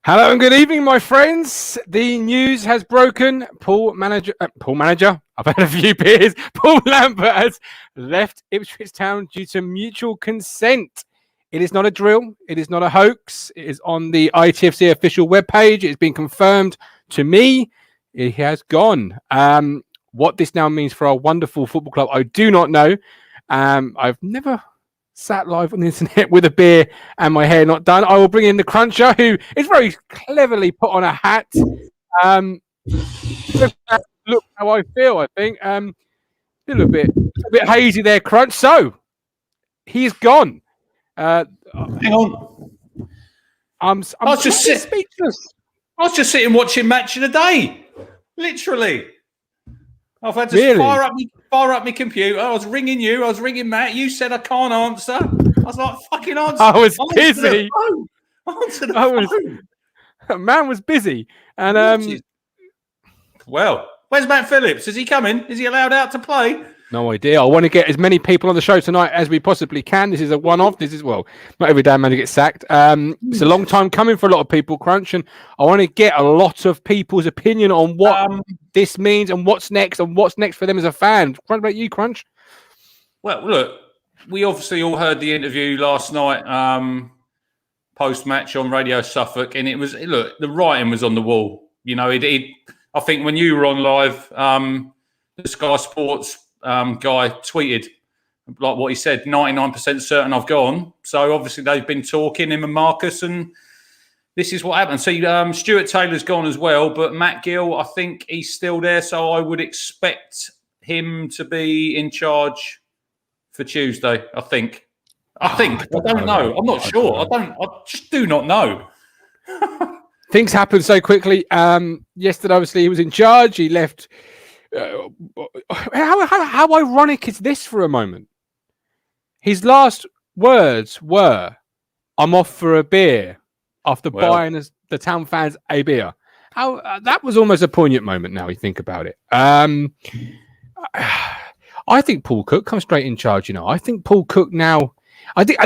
Hello and good evening, my friends. The news has broken. Paul Manager. I've had a few beers. Paul Lambert has left Ipswich Town due to mutual consent. It is not a drill. It is not a hoax. It is on the ITFC official webpage. It's been confirmed to me. He has gone. What this now means for our wonderful football club, I do not know. I've never sat live on the internet with a beer and my hair not done. I will bring in the Cruncher, who is very cleverly put on a hat. Look how I feel, I think. A little bit hazy there, Crunch. So, he's gone. Hang on. I'm just speechless. I was just sitting watching Match of the Day. Literally. I've had to fire up my computer. I was ringing you. I was ringing Matt. You said I can't answer. I was like, fucking answer. I was busy. Answer the phone. Man was busy. And well, where's Matt Phillips? Is he coming? Is he allowed out to play? No idea. I want to get as many people on the show tonight as we possibly can. This is a one-off. This is, well, not every damn man who gets sacked. It's a long time coming for a lot of people, Crunch, and I want to get a lot of people's opinion on what this means and what's next for them as a fan. Crunch, about you, Crunch? Well, look, we obviously all heard the interview last night, post-match on Radio Suffolk, and it was, look, the writing was on the wall. You know, I think when you were on live, the Sky Sports guy tweeted like what he said, 99% certain I've gone. So obviously they've been talking, him and Marcus, and this is what happened. So Stuart Taylor's gone as well, but Matt Gill, I think he's still there. So I would expect him to be in charge for Tuesday. I think. I don't know. I'm not sure. I just do not know. Things happen so quickly. Yesterday, obviously, he was in charge. He left. How ironic is this for a moment? His last words were, "I'm off for a beer," after buying the town fans a beer. That was almost a poignant moment. Now you think about it. I think Paul Cook comes straight in charge. You know, I think Paul Cook now. I think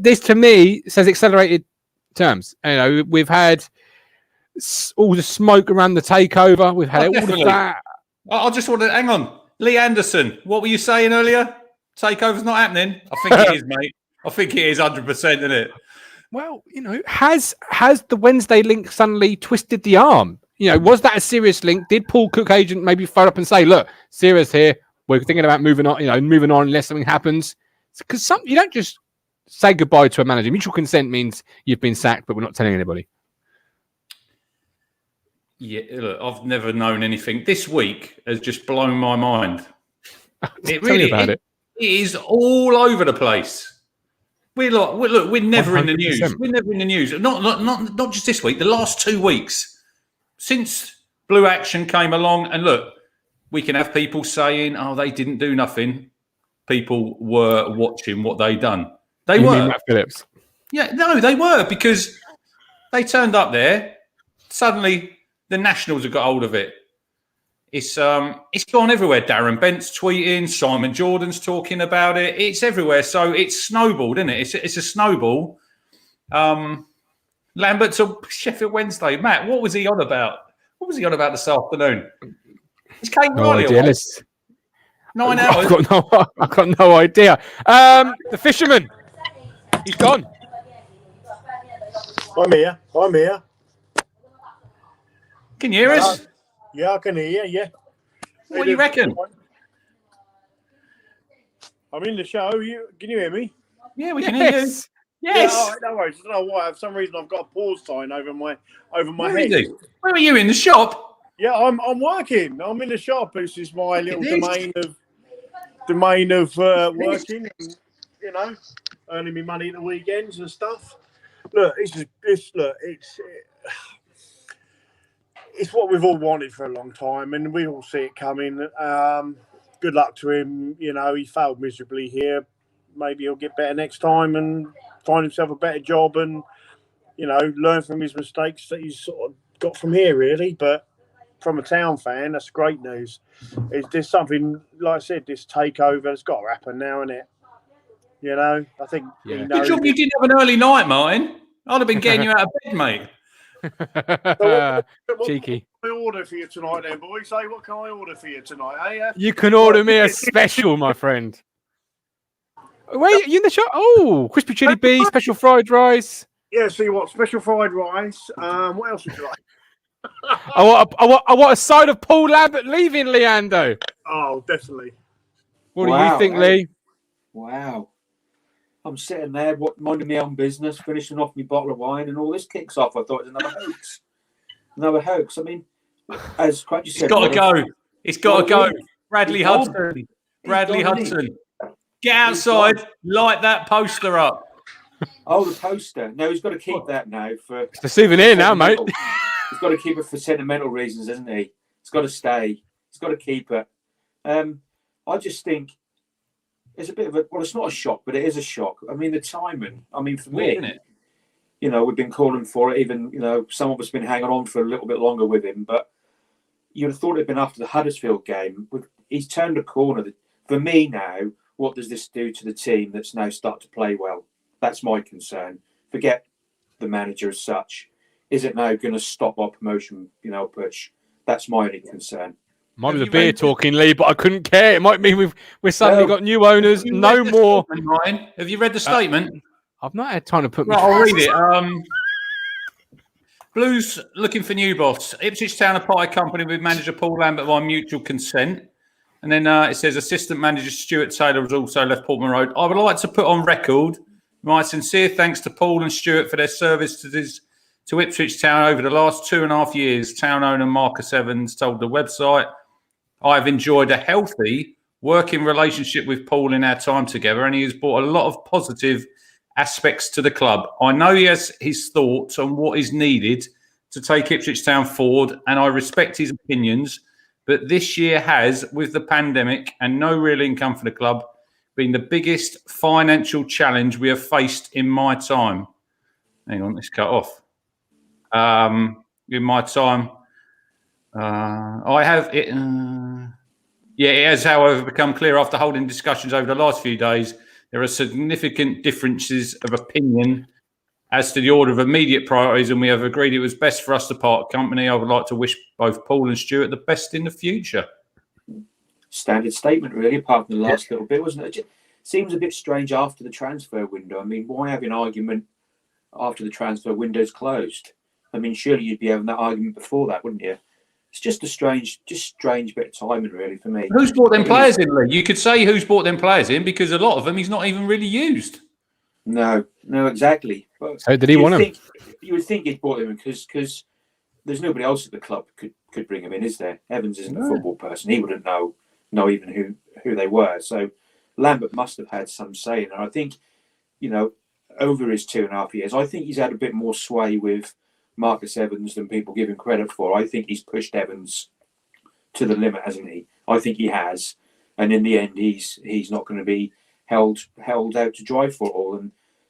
this to me says accelerated terms. You know, we've had all the smoke around the takeover. We've had all of that. I just want to hang on. Lee Anderson, what were you saying earlier? Takeover's not happening. I think it is, mate. I think it is 100%, isn't it? Well, you know, has the Wednesday link suddenly twisted the arm? You know, was that a serious link? Did Paul Cook agent maybe phone up and say, "Look, serious here. We're thinking about moving on. You know, moving on unless something happens." Because you don't just say goodbye to a manager. Mutual consent means you've been sacked, but we're not telling anybody. Yeah, look, I've never known anything. This week has just blown my mind. It is all over the place. We're never 100%. In the news. We're never in the news. Not just this week. The last 2 weeks since Blue Action came along, and look, we can have people saying, "Oh, they didn't do nothing." People were watching what they done. They were. Matt Phillips? Yeah, no, they were, because they turned up there. Suddenly, the Nationals have got hold of it. It's gone everywhere. Darren Bent's tweeting, Simon Jordan's talking about it. It's everywhere. So it's snowballed, isn't it? It's a snowball. Lambert's on Sheffield Wednesday. Matt, what was he on about? What was he on about this afternoon? It's Kate Riley. 9 hours. I've got no idea. The fisherman. He's gone. I'm here. Can you hear us? Yeah, I can hear you, yeah. What do you reckon? I'm in the show. Can you hear me? Yeah, we can hear you. Yes. Yeah, no worries. I don't know why. For some reason, I've got a pause sign over my head. Where are you, in the shop? Yeah, I'm working. I'm in the shop. This is my little domain of working, and, you know, earning me money at the weekends and stuff. Look, it's what we've all wanted for a long time, and we all see it coming. Good luck to him. You know, he failed miserably here. Maybe he'll get better next time and find himself a better job, and, you know, learn from his mistakes that he's sort of got from here, really. But from a town fan, that's great news. There's something, like I said, this takeover has got to happen now, isn't it? You know, I think. Yeah. Good job you didn't have an early night, Maritn. I'd have been getting you out of bed, mate. Cheeky. What can I order for you tonight, then, boys? Say, what can I order for you tonight? Eh? You can order me a special, my friend. Wait, you in the shop? Oh, crispy chili bee, special fried rice. Yeah. See what? Special fried rice. What else would you like? I want a side of Paul Lambert leaving, Leando. Oh, definitely. What do you think, Lee? Wow. I'm sitting there minding my own business, finishing off my bottle of wine, and all this kicks off. I thought it was another hoax. Another hoax. I mean, as Cratchy said... It's got to go. It's got to go. Bradley Hudson. He's Bradley gone, Hudson. Get outside. Light that poster up. Oh, the poster. No, he's got to keep that now for... It's a souvenir now, mate. He's got to keep it for sentimental reasons, hasn't he? It's got to stay. He's got to keep it. I just think it's a bit of a... Well, it's not a shock, but it is a shock. I mean, the timing. I mean, for me, Isn't it? you know, we've been calling for it. Even, you know, some of us have been hanging on for a little bit longer with him. But you'd have thought it'd been after the Huddersfield game. He's turned a corner. For me now, what does this do to the team that's now started to play well? That's my concern. Forget the manager as such. Is it now going to stop our promotion, you know, push? That's my only concern. Might be the beer talking, Lee, but I couldn't care. It might mean we've suddenly got new owners. No more. Ryan, have you read the statement? I've not had time to put. Right, I'll read it. Blues looking for new boss. Ipswich Town F.C Company with manager Paul Lambert by mutual consent. And then it says assistant manager Stuart Taylor has also left Portman Road. I would like to put on record my sincere thanks to Paul and Stuart for their service to Ipswich Town over the last 2.5 years. Town owner Marcus Evans told the website, I have enjoyed a healthy working relationship with Paul in our time together, and he has brought a lot of positive aspects to the club. I know he has his thoughts on what is needed to take Ipswich Town forward, and I respect his opinions. But this year has, with the pandemic and no real income for the club, been the biggest financial challenge we have faced in my time. Hang on, it's cut off. In my time, I have it. It has, however, become clear after holding discussions over the last few days, there are significant differences of opinion as to the order of immediate priorities, and we have agreed it was best for us to part company. I would like to wish both Paul and Stuart the best in the future. Standard statement, really, apart from the last little bit, wasn't it? It seems a bit strange after the transfer window. I mean, why have an argument after the transfer window's closed? I mean, surely you'd be having that argument before that, wouldn't you? It's just a strange bit of timing, really, for me. Who's brought them players in, Lee? You could say who's brought them players in, because a lot of them he's not even really used. No, exactly. But so did he want him? You would think he'd brought him in because there's nobody else at the club could bring him in, is there? Evans isn't a football person. He wouldn't know even who they were. So Lambert must have had some say in it. I think, you know, over his 2.5 years, I think he's had a bit more sway with Marcus Evans than people give him credit for. I think he's pushed Evans to the limit, hasn't he? I think he has, and in the end, he's not going to be held out to dry for it all,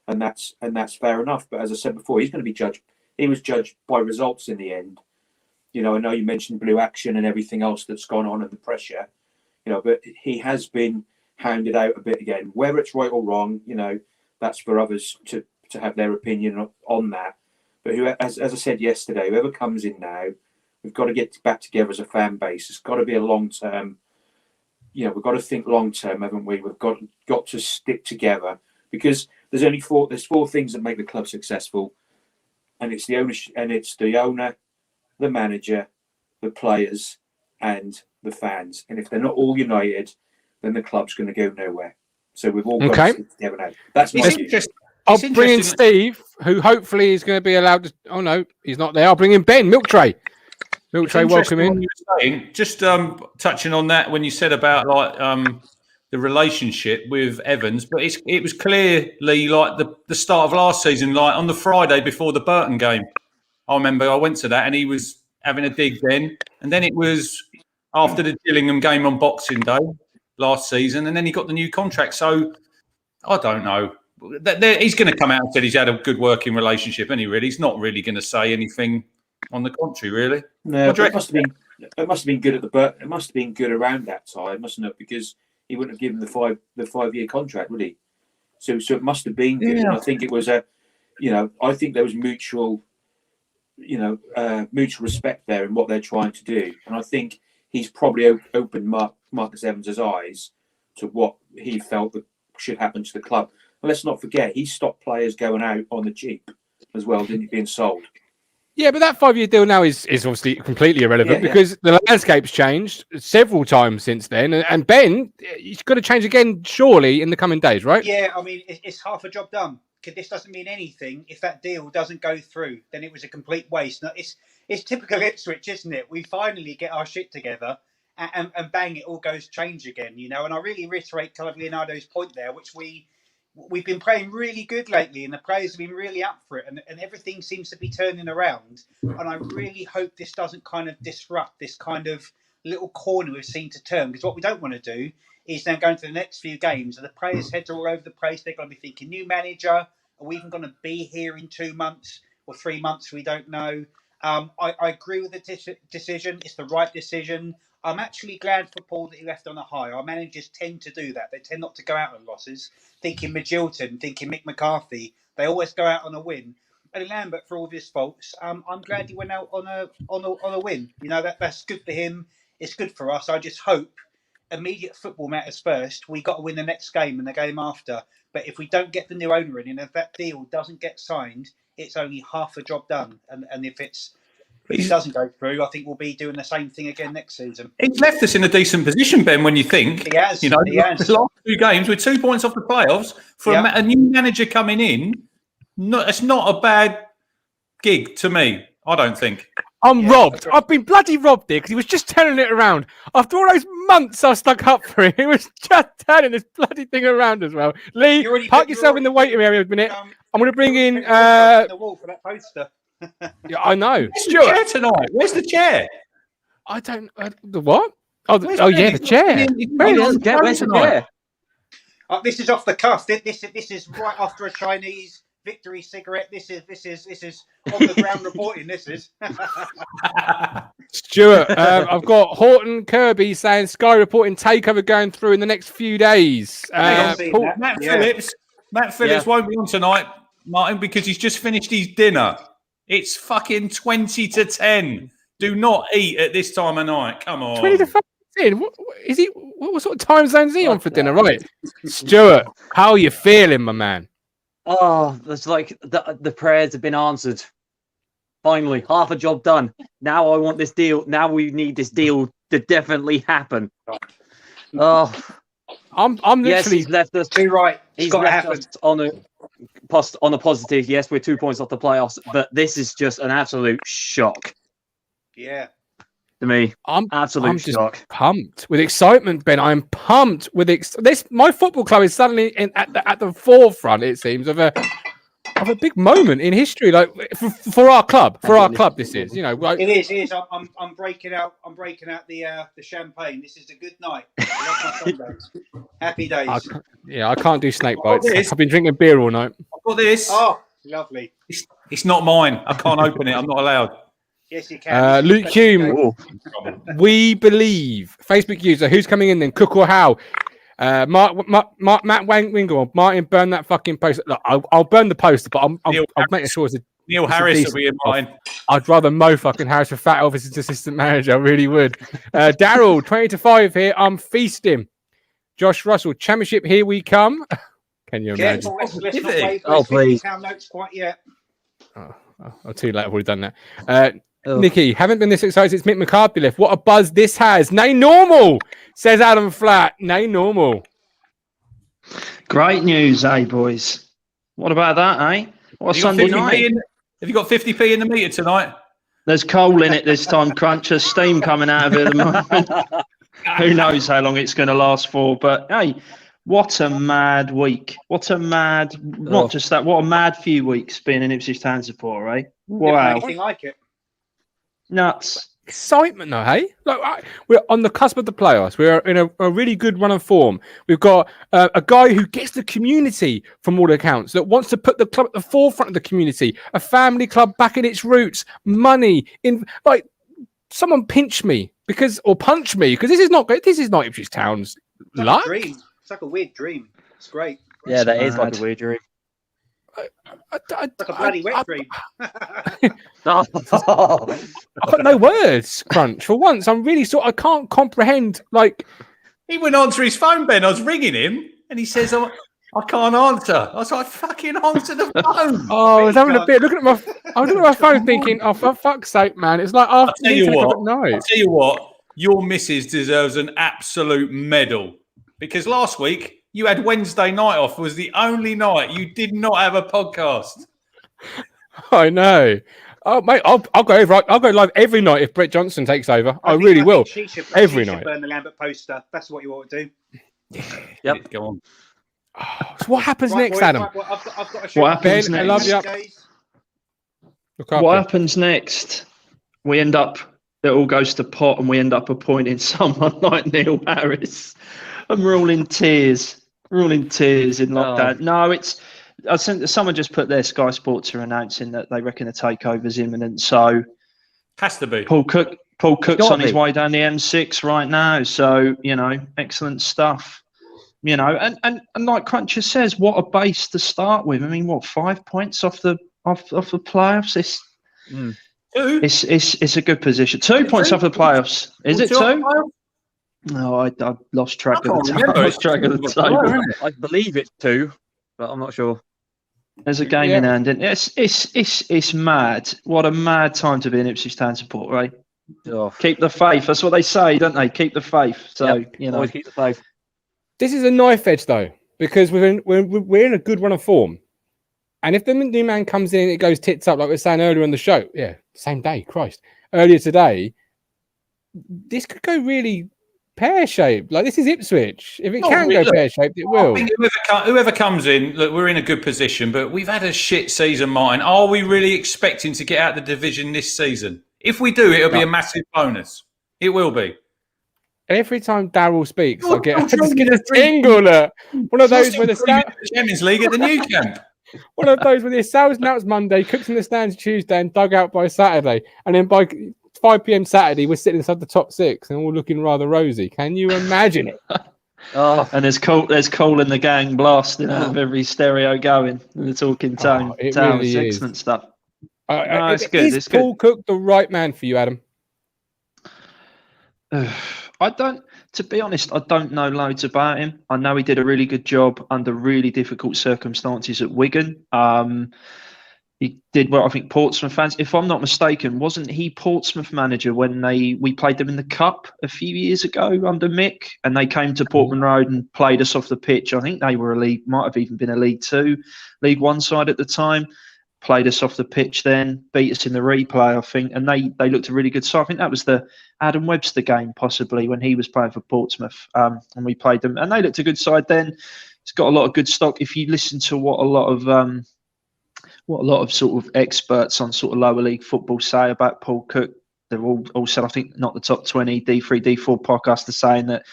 and that's fair enough. But as I said before, he's going to be judged. He was judged by results in the end. You know, I know you mentioned blue action and everything else that's gone on and the pressure. You know, but he has been hounded out a bit again. Whether it's right or wrong, you know, that's for others to have their opinion on that. But as I said yesterday, whoever comes in now, we've got to get back together as a fan base. It's got to be a long-term, you know, we've got to think long-term, haven't we? We've got to stick together, because there's four things that make the club successful, and it's the ownership, and it's the owner, the manager, the players, and the fans. And if they're not all united, then the club's going to go nowhere. So we've all got to stick together now. That's my view. I'll bring in Steve, who hopefully is going to be allowed to. Oh no, he's not there. I'll bring in Ben Milk Tray. Milk Tray, welcome in. Just touching on that when you said about the relationship with Evans, but it was clearly like the start of last season, like on the Friday before the Burton game. I remember I went to that and he was having a dig then, and then it was after the Gillingham game on Boxing Day last season, and then he got the new contract. So I don't know. He's going to come out and say he's had a good working relationship, and he's not really going to say anything on the contrary, really. No, it must have been good at it must have been good around that time, mustn't it? Because he wouldn't have given the 5-year contract, would he? So it must have been good. Yeah. And I think it was I think there was mutual mutual respect there in what they're trying to do. And I think he's probably opened Marcus Evans' eyes to what he felt that should happen to the club. And let's not forget, he stopped players going out on the cheap as well, didn't he, being sold? Yeah, but that 5-year deal now is obviously completely irrelevant because the landscape's changed several times since then. And Ben, it's got to change again, surely, in the coming days, right? Yeah, I mean, it's half a job done. This doesn't mean anything. If that deal doesn't go through, then it was a complete waste. Now, it's typical Ipswich, isn't it? We finally get our shit together and bang, it all goes change again, And I really reiterate kind of Leonardo's point there, which we've been playing really good lately, and the players have been really up for it, and everything seems to be turning around. And I really hope this doesn't kind of disrupt this kind of little corner we've seen to turn, because what we don't want to do is now go into the next few games and the players' heads are all over the place. They're going to be thinking, new manager, are we even going to be here in 2 months or 3 months? We don't know. I agree with the decision. It's the right decision. I'm actually glad for Paul that he left on a high. Our managers tend to do that. They tend not to go out on losses. Thinking Magilton, thinking Mick McCarthy, they always go out on a win. And Lambert, for all of his faults, I'm glad he went out on a win. That's good for him. It's good for us. I just hope immediate football matters first. We got to win the next game and the game after. But if we don't get the new owner in, and if that deal doesn't get signed, it's only half a job done. And if it doesn't go through, I think we'll be doing the same thing again next season. He's left us in a decent position, Ben, when you think. He has. The last 2 games, with 2 points off the playoffs, for a new manager coming in, it's not a bad gig to me, I don't think. I'm robbed. I've been bloody robbed here because he was just turning it around. After all those months I stuck up for him, he was just turning this bloody thing around as well. Lee, park yourself in the waiting area a minute. I'm going to bring in... the wall for that poster. Yeah, I know. Stuart, chair tonight. Where's the chair? I don't... the what? Oh, the chair. Where's the chair? This is off the cuff. This is right after a Chinese victory cigarette. This is on the ground reporting. This is Stuart. I've got Horton Kirby saying Sky reporting takeover going through in the next few days. Matt Phillips won't be on tonight, Martin, because he's just finished his dinner. It's fucking 20 to 10. Do not eat at this time of night. Come on. 20 to 10. What is he? What sort of time zone is he on for dinner? Right, Stuart. How are you feeling, my man? Oh, it's like the prayers have been answered. Finally, half a job done. Now I want this deal. Now we need this deal to definitely happen. Oh, I'm literally. Yes, he's left us. Too right. He's left us on a positive. Yes, we're 2 points off the playoffs, but this is just an absolute shock. Yeah. To me, I'm absolute shock. Just pumped with excitement, Ben. I'm pumped with this. My football club is suddenly at the forefront. It seems of a big moment in history, like for our club. For our club, this is. Like, it is. I'm breaking out. I'm breaking out the champagne. This is a good night. Happy days. I can't do snake bites. I've been drinking beer all night. I've got this. Oh, lovely. It's not mine. I can't open it. I'm not allowed. Yes, you can. Luke Hume, we believe. Facebook user, who's coming in then? Cook or How? Matt Wingle, Martin, burn that fucking post. Look, I'll burn the poster, but I'll make sure it's Neil Harris will be in mine. I'd rather Mo fucking Harris for Fat Elvis as assistant manager. I really would. Daryl, 20 to 5 here. I'm feasting. Josh Russell, championship, here we come. Can you imagine? Please. Notes quite yet. Oh, too late. I've already done that. Nicky, haven't been this excited since Mick McCarthy left. What a buzz this has. Nay, normal, says Adam Flat. Nay, normal. Great news, boys? What about that, What a Sunday night. Have you got 50p in the meter tonight? There's coal in it this time, Cruncher. Steam coming out of it at the moment. Who knows how long it's going to last for. But, hey, what a mad week. What a mad, not just that, what a mad few weeks being an Ipswich Town supporter, Wow. Anything like it. Nuts. Excitement though, hey? Like, we're on the cusp of the playoffs. We're in a really good run of form. We've got a guy who gets the community from all accounts, that wants to put the club at the forefront of the community, a family club back in its roots, money in, like, someone pinch me or punch me, because this is not Ipswich Town's luck. Dream. It's like a weird dream. It's great. Yeah, that is like a weird dream. Like a bloody wet dream. Oh, I've got no words, Crunch. For once, I'm really I can't comprehend. Like, He wouldn't answer his phone, Ben. I was ringing him, and he says, I can't answer. I was like, fucking answer the phone. I was having a bit. I was looking at my phone, thinking, "Oh, for fuck's sake, man!" It's like after I'll tell you 10 o'clock what. at I'll night. tell you what. Your missus deserves an absolute medal, because last week you had Wednesday night off. Was the only night you did not have a podcast. I know. Oh, mate, I'll go over. I'll go live every night if Brett Johnson takes over. I really will. She should Every night. burn the Lambert poster. That's what you ought to do. Yep. Go on. So what happens next, boys, Adam? I've got a shoot. What happens Ben, I next? love you. Look after. What happens next? We end up, it all goes to pot, and we end up appointing someone like Neil Harris, and we're all in tears. We're all in tears in lockdown. No, I think someone just put there. Sky Sports are announcing that they reckon a takeover's imminent. So Has to be. Paul Cook's Gotta on his be. way down the M6 right now. So excellent stuff. And like Cruncher says, what a base to start with. I mean, what, 5 points off the playoffs? It's a good position. 2 points off the playoffs. Is it 2? No, I lost track of the time. I lost track of the table. I believe it's 2, but I'm not sure. There's a game in hand, and it's mad. What a mad time to be an Ipswich Town support, right? Oh, Keep the faith. That's what they say, don't they? Keep the faith. So always keep the faith. This is a knife edge though, because we're in a good run of form, and if the new man comes in and it goes tits up like we were saying earlier on the show, same day, Christ, earlier today, this could go really pear-shaped. Like, this is Ipswich. If it can go pear-shaped, it will. I think whoever comes in, look, we're in a good position, but we've had a shit season, Martin. Are we really expecting to get out of the division this season? If we do, it'll be a massive bonus. It will be. Every time Darryl speaks, I just get a tingle. One of those where the Champions League at the new camp. one of those where the sales announced Monday, cooks in the stands Tuesday, and dug out by Saturday, and then by 5 p.m. Saturday, we're sitting inside the top 6 and all looking rather rosy. Can you imagine it? And there's Cole and the gang blasting out of every stereo going. And the talking tone. It Town. really It's is. excellent stuff. It's good. Is It's good. Paul Cook the right man for you, Adam? To be honest, I don't know loads about him. I know he did a really good job under really difficult circumstances at Wigan. He did well. I think Portsmouth fans, if I'm not mistaken, wasn't he Portsmouth manager when we played them in the Cup a few years ago under Mick, and they came to Portman Road and played us off the pitch? I think they were might have even been a League 2, League 1 side at the time. Played us off the pitch then, beat us in the replay, I think, and they looked a really good side. I think that was the Adam Webster game, possibly, when he was playing for Portsmouth, and we played them, and they looked a good side then. It's got a lot of good stock. If you listen to what a lot of sort of experts on sort of lower league football say about Paul Cook, they're all said, I think, not the top 20 D3, D4 podcast are saying that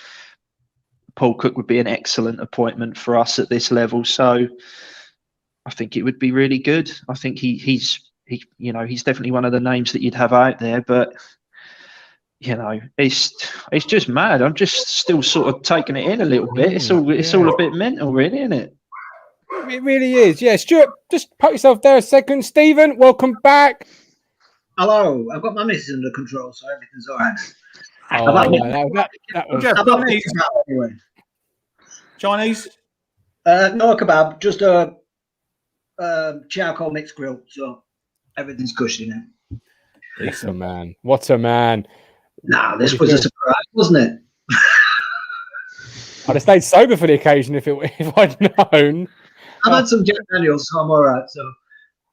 Paul Cook would be an excellent appointment for us at this level. So I think it would be really good. I think he's definitely one of the names that you'd have out there, but it's just mad. I'm just still sort of taking it in a little bit. It's all a bit mental, really, isn't it? It really is. Yeah, Stuart, just put yourself there a second. Stephen, welcome back. Hello, I've got my missus under control, so everything's all right. That was I've got pizza anyway. Chinese? No kebab, just a charcoal mixed grill, so everything's cushy now. What a man. Nah, this was a surprise, wasn't it? I'd have stayed sober for the occasion if I'd known. I've had some Jack Daniels, so I'm all right. So,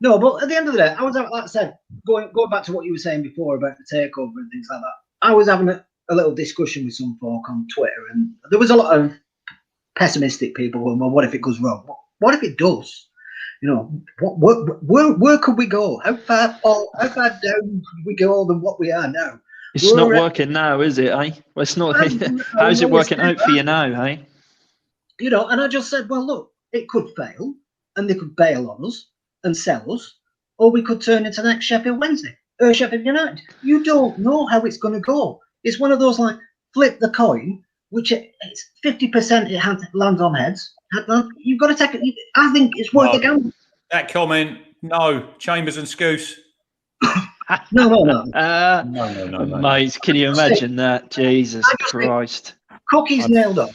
no, but at the end of the day, I was, like I said, going back to what you were saying before about the takeover and things like that. I was having a little discussion with some folk on Twitter, and there was a lot of pessimistic people going, well, what if it goes wrong? What if it does? Where could we go? How far down could we go than what we are now? It's not working now, is it, eh? Well, it's not. How's it working out for you now, eh? And I just said, well, look, it could fail, and they could bail on us and sell us, or we could turn into the next Sheffield United. You don't know how it's going to go. It's one of those, like, flip the coin, which it's 50% it lands on heads. You've got to take it. I think it's worth the gamble. That comment, no. Chambers and Scouse. No. Mate, can you imagine that? Jesus Christ. Cookie's nailed up.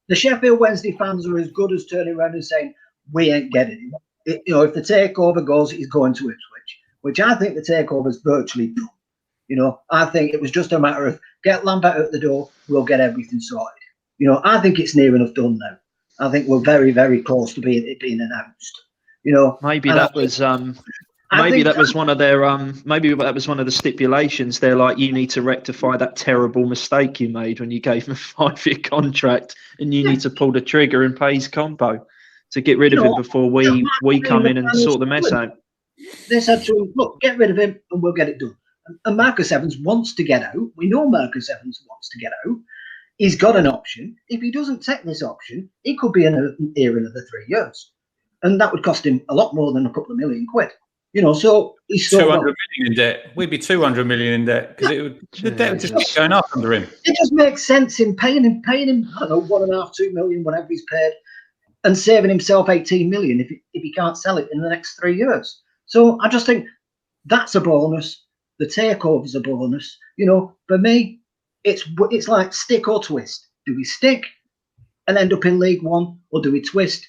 The Sheffield Wednesday fans are as good as turning around and saying, we ain't getting him. If the takeover goes, he's going to Ipswich, which I think the takeover is virtually done. I think it was just a matter of get Lambert out the door, we'll get everything sorted. I think it's near enough done now. I think we're very, very close to it being announced. Maybe that was one of their maybe that was one of the stipulations. They're like, you need to rectify that terrible mistake you made when you gave him a 5-year contract, and you need to pull the trigger and pay his combo to get rid of him before we come in and sort the mess out. They said to him, look, get rid of him and we'll get it done. And Marcus Evans wants to get out. We know Marcus Evans wants to get out. He's got an option. If he doesn't take this option, he could be here another 3 years. And that would cost him a lot more than a couple of £1 million. So he's still 200 million in debt. We'd be 200 million in debt because the debt would just keep going up under him. It just makes sense in paying him, I don't know, 1.5, 2 million, whatever he's paid, and saving himself 18 million if he can't sell it in the next 3 years. So I just think that's a bonus. The takeover's a bonus. For me, it's like stick or twist. Do we stick and end up in League One, or do we twist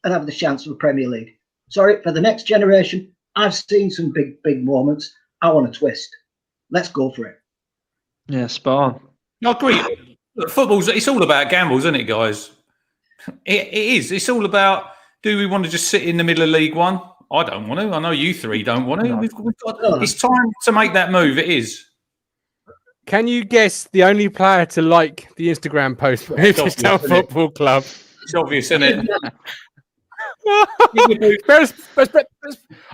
and have the chance of a Premier League? Sorry, for the next generation, I've seen some big moments. I want to twist. Let's go for it. Yeah, spot on. I agree. Look, it's all about gambles, isn't it, guys? It is. It's all about, do we want to just sit in the middle of League One? I don't want to. I know you three don't want to. No. It's time to make that move. It is. Can you guess the only player to like the Instagram post for Ipswich Town Football Club? It's obvious, isn't it?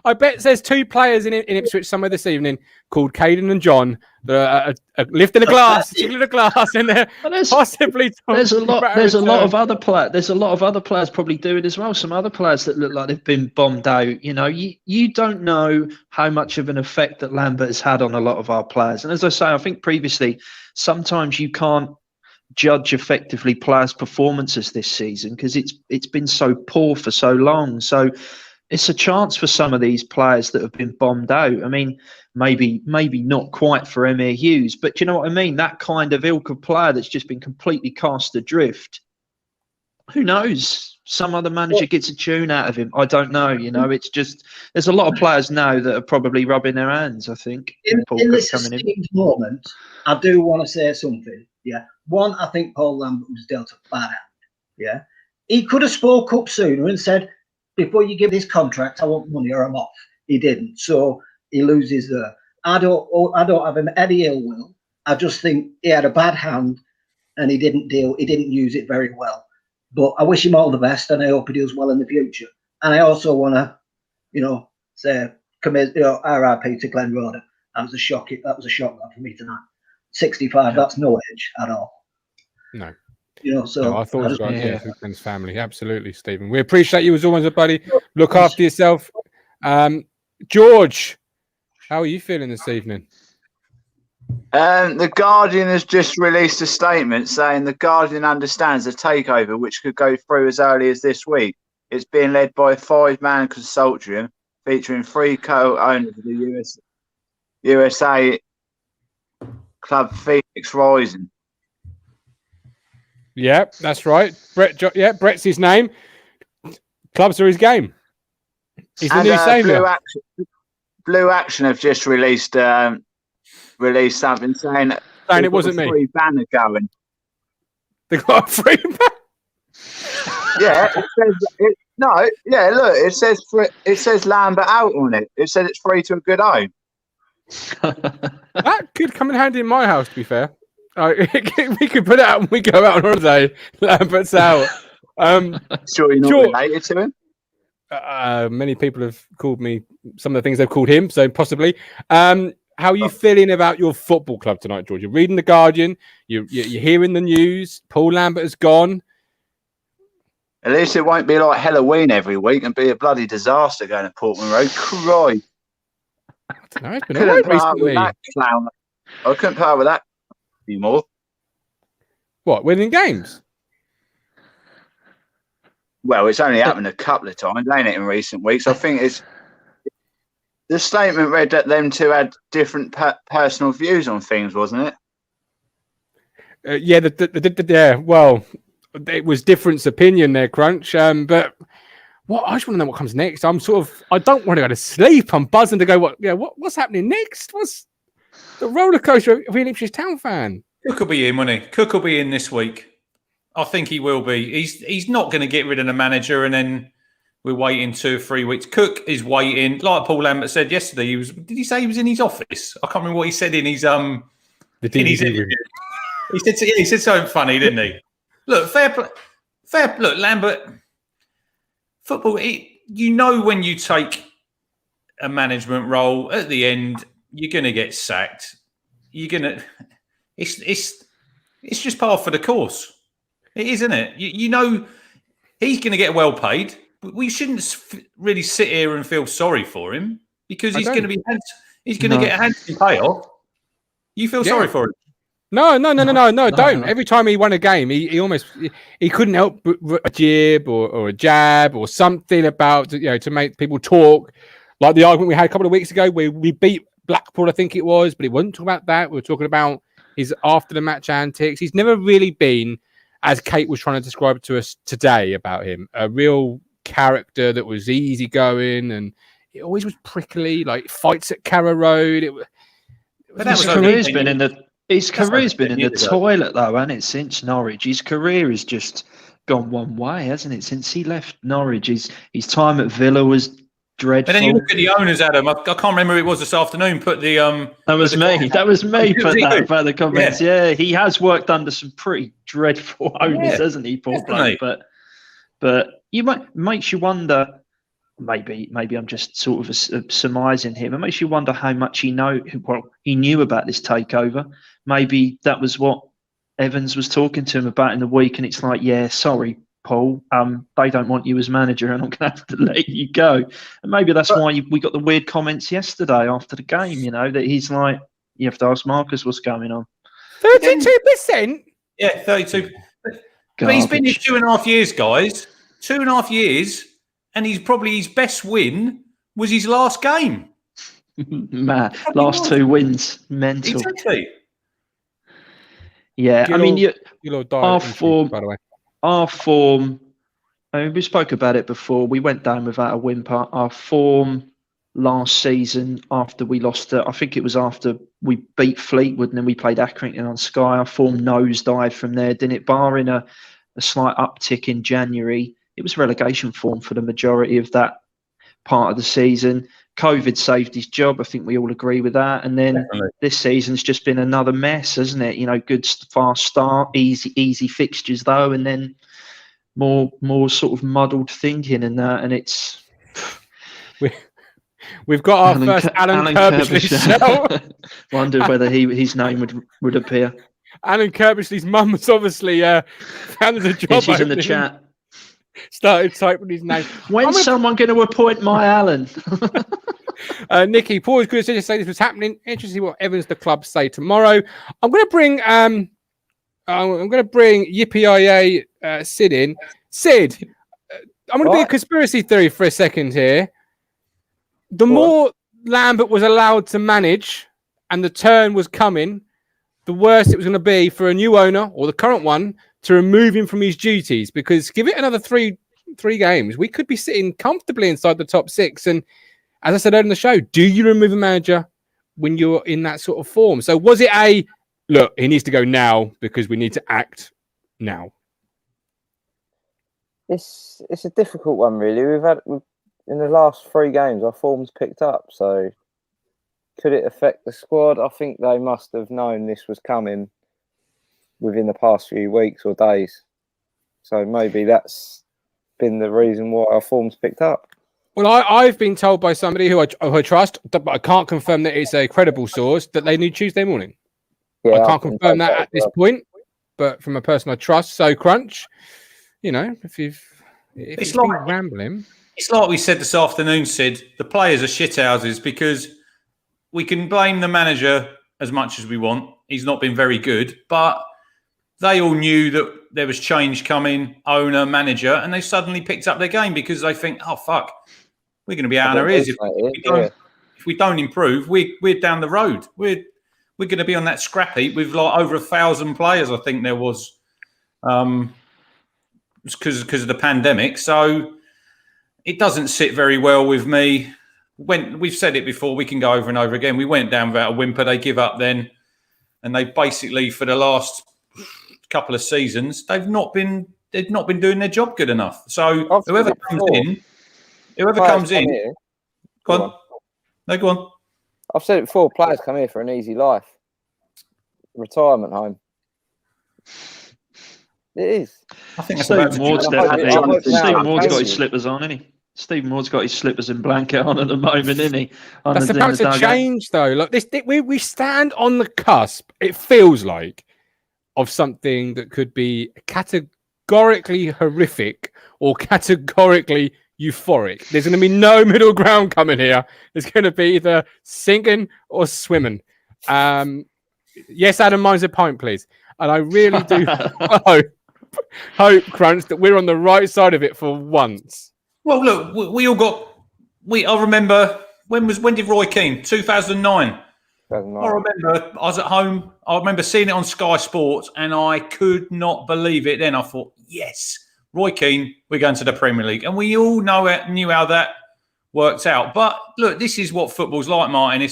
I bet there's 2 players in Ipswich somewhere this evening called Caden and John that are lifting a glass, and they're possibly. There's a lot of other players. There's a lot of other players probably doing as well. Some other players that look like they've been bombed out. You don't know how much of an effect that Lambert has had on a lot of our players. And as I say, I think previously, sometimes you can't judge effectively players' performances this season because it's been so poor for so long. So it's a chance for some of these players that have been bombed out. I mean, maybe not quite for Emir Hughes, but do you know what I mean? That kind of ilk of player that's just been completely cast adrift. Who knows? Some other manager gets a tune out of him. I don't know. It's just there's a lot of players now that are probably rubbing their hands, I think. In this moment, I do want to say something. Yeah. One, I think Paul Lambert was dealt a bad hand. Yeah. He could have spoke up sooner and said, before you give this contract, I want money or I'm off. He didn't. So he loses there. I don't have him any ill will. I just think he had a bad hand and he didn't use it very well. But I wish him all the best and I hope he does well in the future. And I also want to, say, RIP to Glenn Roder. That was a shock for me tonight. 65, that's no age at all. No. So I thought about Glenn's family. Absolutely, Stephen. We appreciate you as always, buddy. Look after yourself. George, how are you feeling this evening? The Guardian has just released a statement saying the Guardian understands the takeover, which could go through as early as this week. It's being led by a 5-man consortium featuring 3 co-owners of the USA club Phoenix Rising. Yeah, that's right. Brett's his name. Clubs are his game. He's the new saviour. Blue Action have just released something saying it wasn't me. Free banner going. They got a free banner. Yeah, look, it says Lambert out on it. It says it's free to a good home. That could come in handy in my house, to be fair. We could put it out when we go out on holiday. Lambert's out. Sure you're not related to him? Many people have called me some of the things they've called him, so possibly. How are you feeling about your football club tonight, George? You're reading The Guardian. You're hearing the news. Paul Lambert has gone. At least it won't be like Halloween every week and be a bloody disaster going to Portman Road. Cry. I don't know. It's been all right recently. I couldn't put up with that anymore. What, winning games? Well, it's only happened a couple of times, ain't it, in recent weeks? I think it's the statement read that them two had different personal views on things, wasn't it? Yeah, well, it was difference opinion there, Crunch. But what I just want to know what comes next. I don't want to go to sleep. I'm buzzing to go. What's happening next? What's the roller coaster of being an Ipswich Town fan? Cook will be in, won't he? Cook will be in this week. I think he will be. He's not going to get rid of the manager and then we're waiting 2 or 3 weeks. Cook is waiting. Like Paul Lambert said yesterday, did he say he was in his office? I can't remember what he said in his the DVD room. He said something funny, didn't he? Look, fair play. Look, Lambert, football, when you take a management role, at the end, you're going to get sacked. It's just par for the course. It is, isn't it? You know he's going to get well paid. But we shouldn't really sit here and feel sorry for him because he's going to get a handsome payoff. You feel sorry for him? No, don't. Every time he won a game, he couldn't help but a jib or a jab or something about to make people talk. Like the argument we had a couple of weeks ago where we beat Blackpool, I think it was, but he wasn't talking about that. We were talking about his after the match antics. He's never really been, as Kate was trying to describe to us today about him, a real character that was easygoing, and it always was prickly, like fights at Carrow Road. His career's been in the toilet though, hasn't it? Since Norwich, his career has just gone one way, hasn't it? Since he left Norwich, his time at Villa was dreadful. But then you look at the owners, Adam. I can't remember who it was this afternoon. Put the That was me. That was me. Put that about the comments. Yeah, he has worked under some pretty dreadful owners, hasn't he, Paul? But makes you wonder. Maybe I'm just sort of surmising him. It makes you wonder how much he knew about this takeover. Maybe that was what Evans was talking to him about in the week, and it's like, yeah, sorry, Paul, they don't want you as manager, and I'm going to have to let you go. And maybe that's why we got the weird comments yesterday after the game. That he's like, you have to ask Marcus what's going on. 32%. Yeah, 32. But he's been here 2.5 years, guys. 2.5 years. And his best win was his last game. Man, last 2 wins. Mental. Exactly. Yeah, our form, by the way. Our form, we spoke about it before. We went down without a whimper. Our form last season, after we lost I think it was after we beat Fleetwood and then we played Accrington on Sky, our form nosedived from there, didn't it? Barring a slight uptick in January. It was relegation form for the majority of that part of the season. COVID saved his job. I think we all agree with that. And then this season's just been another mess, hasn't it? Good fast start, easy fixtures though, and then more sort of muddled thinking and that. And it's we've got our first Alan Kirbishley show. Wondered whether his name would appear. Alan Kirbishley's mum was obviously found the job. She's in the chat. Started typing his name. When's someone going to appoint my Alan? Nikki, Paul is good to say this was happening. Interesting to see what Evans the club say tomorrow. I'm going to bring Yippee Sid in. Sid, I'm going to be a conspiracy theory for a second here. The more Lambert was allowed to manage, and the turn was coming, the worse it was going to be for a new owner or the current one to remove him from his duties, because give it another three games, we could be sitting comfortably inside the top 6. And as I said earlier in the show, do you remove a manager when you're in that sort of form? So was it look, he needs to go now because we need to act now? It's a difficult one, really. We've in the last 3 games, our form's picked up. So could it affect the squad? I think they must have known this was coming within the past few weeks or days. So maybe that's been the reason why our form's picked up. Well, I've been told by somebody who I trust, but I can't confirm that it's a credible source, that they need Tuesday morning. Yeah, I can't confirm that at this point, but from a person I trust. So Crunch, if it's like rambling. It's like we said this afternoon, Sid, the players are shithouses because we can blame the manager as much as we want. He's not been very good, but they all knew that there was change coming, owner, manager, and they suddenly picked up their game because they think, oh, fuck, we're going to be out on our ears. If we don't improve, we're down the road. We're going to be on that scrap heap with like over 1,000 players, I think there was, because of the pandemic. So it doesn't sit very well with me. When we've said it before, we can go over and over again. We went down without a whimper. They give up then, and they basically for the last couple of seasons they've not been doing their job good enough. So whoever comes in, go on. No, go on. I've said it before. Players come here for an easy life, retirement home. It is. I think Steve Ward's definitely. Steve Ward's got his slippers on, isn't he? Stephen Ward's got his slippers and blanket on at the moment, isn't he? That's about to change, though. Like this, we stand on the cusp. It feels like of something that could be categorically horrific or categorically euphoric. There's going to be no middle ground coming here. It's going to be either sinking or swimming. Yes, Adam, mine's a pint, please. And I really do hope, Crunch, that we're on the right side of it for once. Well, look, we all got. I remember when did Roy Keane? 2009. I remember I was at home. I remember seeing it on Sky Sports, and I could not believe it. Then I thought, yes, Roy Keane, we're going to the Premier League, and we all knew how that worked out. But look, this is what football's like, Martin.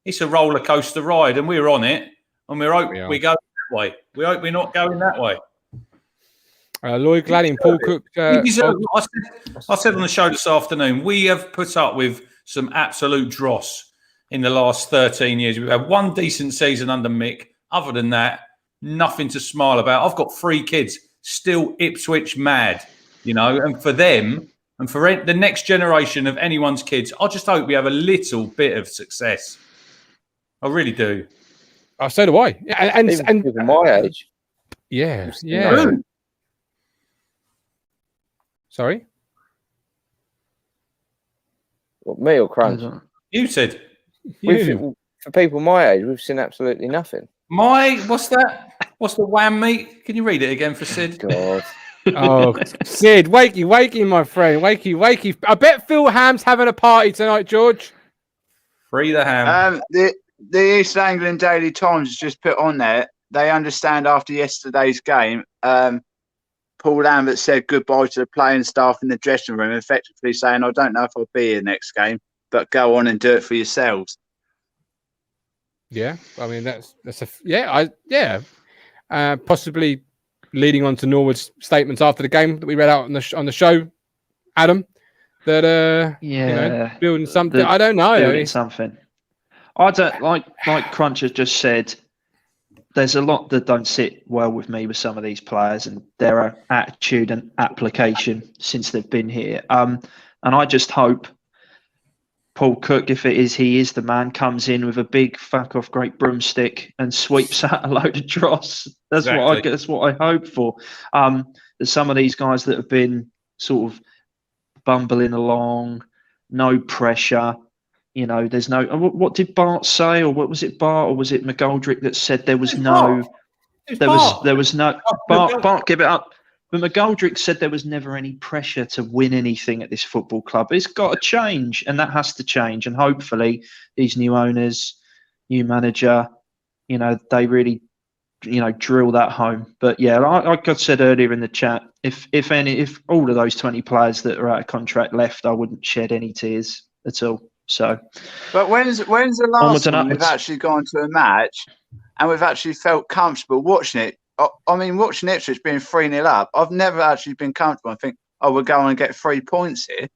It's a roller coaster ride, and we're on it, and we hope we go that way. We hope we're not going that way. Lloyd Gladding, Paul Cook. I said on the show this afternoon, we have put up with some absolute dross in the last 13 years. We've had one decent season under Mick. Other than that, nothing to smile about. I've got 3 kids, still Ipswich mad, and for them and for the next generation of anyone's kids, I just hope we have a little bit of success. I really do. Oh, so do I. And people my age. Yeah. Sorry? What, me or Crunch? You said. For people my age, we've seen absolutely nothing. What's that? What's the wham, mate? Can you read it again for Sid? God. Oh, Sid, wakey, my friend. Wakey. I bet Phil Ham's having a party tonight, George. Free the ham. The East Anglian Daily Times has just put on there, they understand after yesterday's game, Paul Lambert said goodbye to the playing staff in the dressing room, effectively saying, I don't know if I'll be here next game, but go on and do it for yourselves. Yeah, I mean, possibly leading on to Norwood's statements after the game that we read out on the show, Adam, that, building something. I don't know. Building something. I don't, like Crunch has just said, there's a lot that don't sit well with me with some of these players and their attitude and application since they've been here. And I just hope Paul Cook, if it is he is the man, comes in with a big fuck off great broomstick and sweeps out a load of dross. That's what I hope for. There's some of these guys that have been sort of bumbling along, no pressure. There's no. What did Bart say, or what was it, Bart, or was it McGoldrick that said there was no? There was no. Bart, give it up. But McGoldrick said there was never any pressure to win anything at this football club. It's got to change, and that has to change. And hopefully, these new owners, new manager, they really, drill that home. But yeah, like I said earlier in the chat, if all of those 20 players that are out of contract left, I wouldn't shed any tears at all. So, but when's the last time we've actually gone to a match and we've actually felt comfortable watching it? I mean, watching Ipswich being 3-0 up, I've never actually been comfortable. I think, we're going to get 3 points here.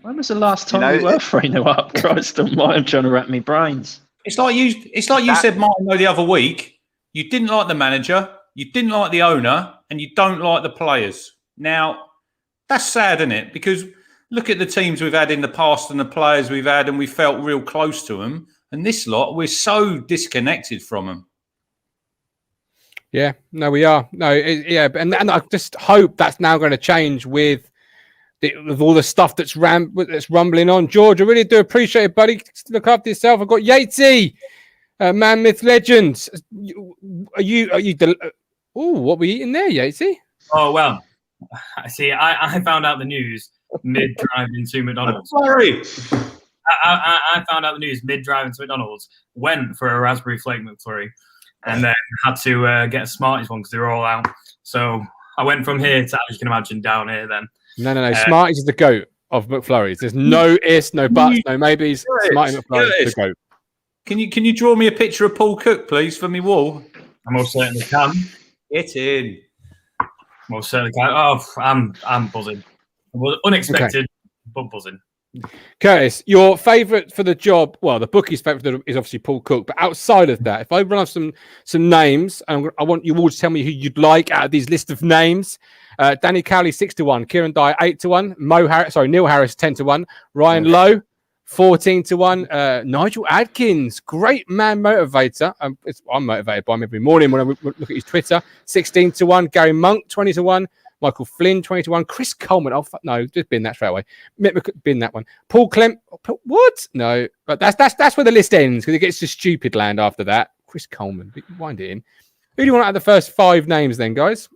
When was the last time we were 3-0 up? Christ almighty, I'm trying to wrap my brains. It's like you said, Martin, the other week. You didn't like the manager, you didn't like the owner, and you don't like the players. Now, that's sad, isn't it? Because look at the teams we've had in the past and the players we've had, and we felt real close to them. And this lot, we're so disconnected from them. Yeah, no, we are. No, and I just hope that's now going to change with all the stuff that's rumbling on. George, I really do appreciate it, buddy. Look after yourself. I've got Yatesy, man, myth, legend. Are you? Oh, what we eating there, Yatesy? Oh, well, see, I found out the news mid-driving to McDonald's. Sorry. I found out the news mid-driving to McDonald's, went for a raspberry flake McFlurry, and then had to get a Smarties one because they were all out. So I went from here to, as you can imagine, down here then. No. Smarties is the goat of McFlurries. There's no ifs, no buts, no maybes. Smarties McFlurries is the goat. Can you draw me a picture of Paul Cook, please, for me wall? I most certainly can. Get in. Most certainly can. Oh, I'm buzzing. Unexpected, but buzzing. Curtis, your favourite for the job? Well, the bookie's favourite is obviously Paul Cook. But outside of that, if I run off some names, and I want you all to tell me who you'd like out of these list of names. Danny Cowley 6-1, Kieran Dyer 8-1, Neil Harris 10-1, Ryan Lowe 14-1, Nigel Adkins, great man motivator. I'm motivated by him every morning when I look at his Twitter. 16-1, Gary Monk 20-1. Michael Flynn, 20-1. Chris Coleman. Oh, no, just bin that straight away. Bin that one. Paul Clem. What? No, but that's where the list ends because it gets to stupid land after that. Chris Coleman. Wind it in. Who do you want out of the first 5 names then, guys?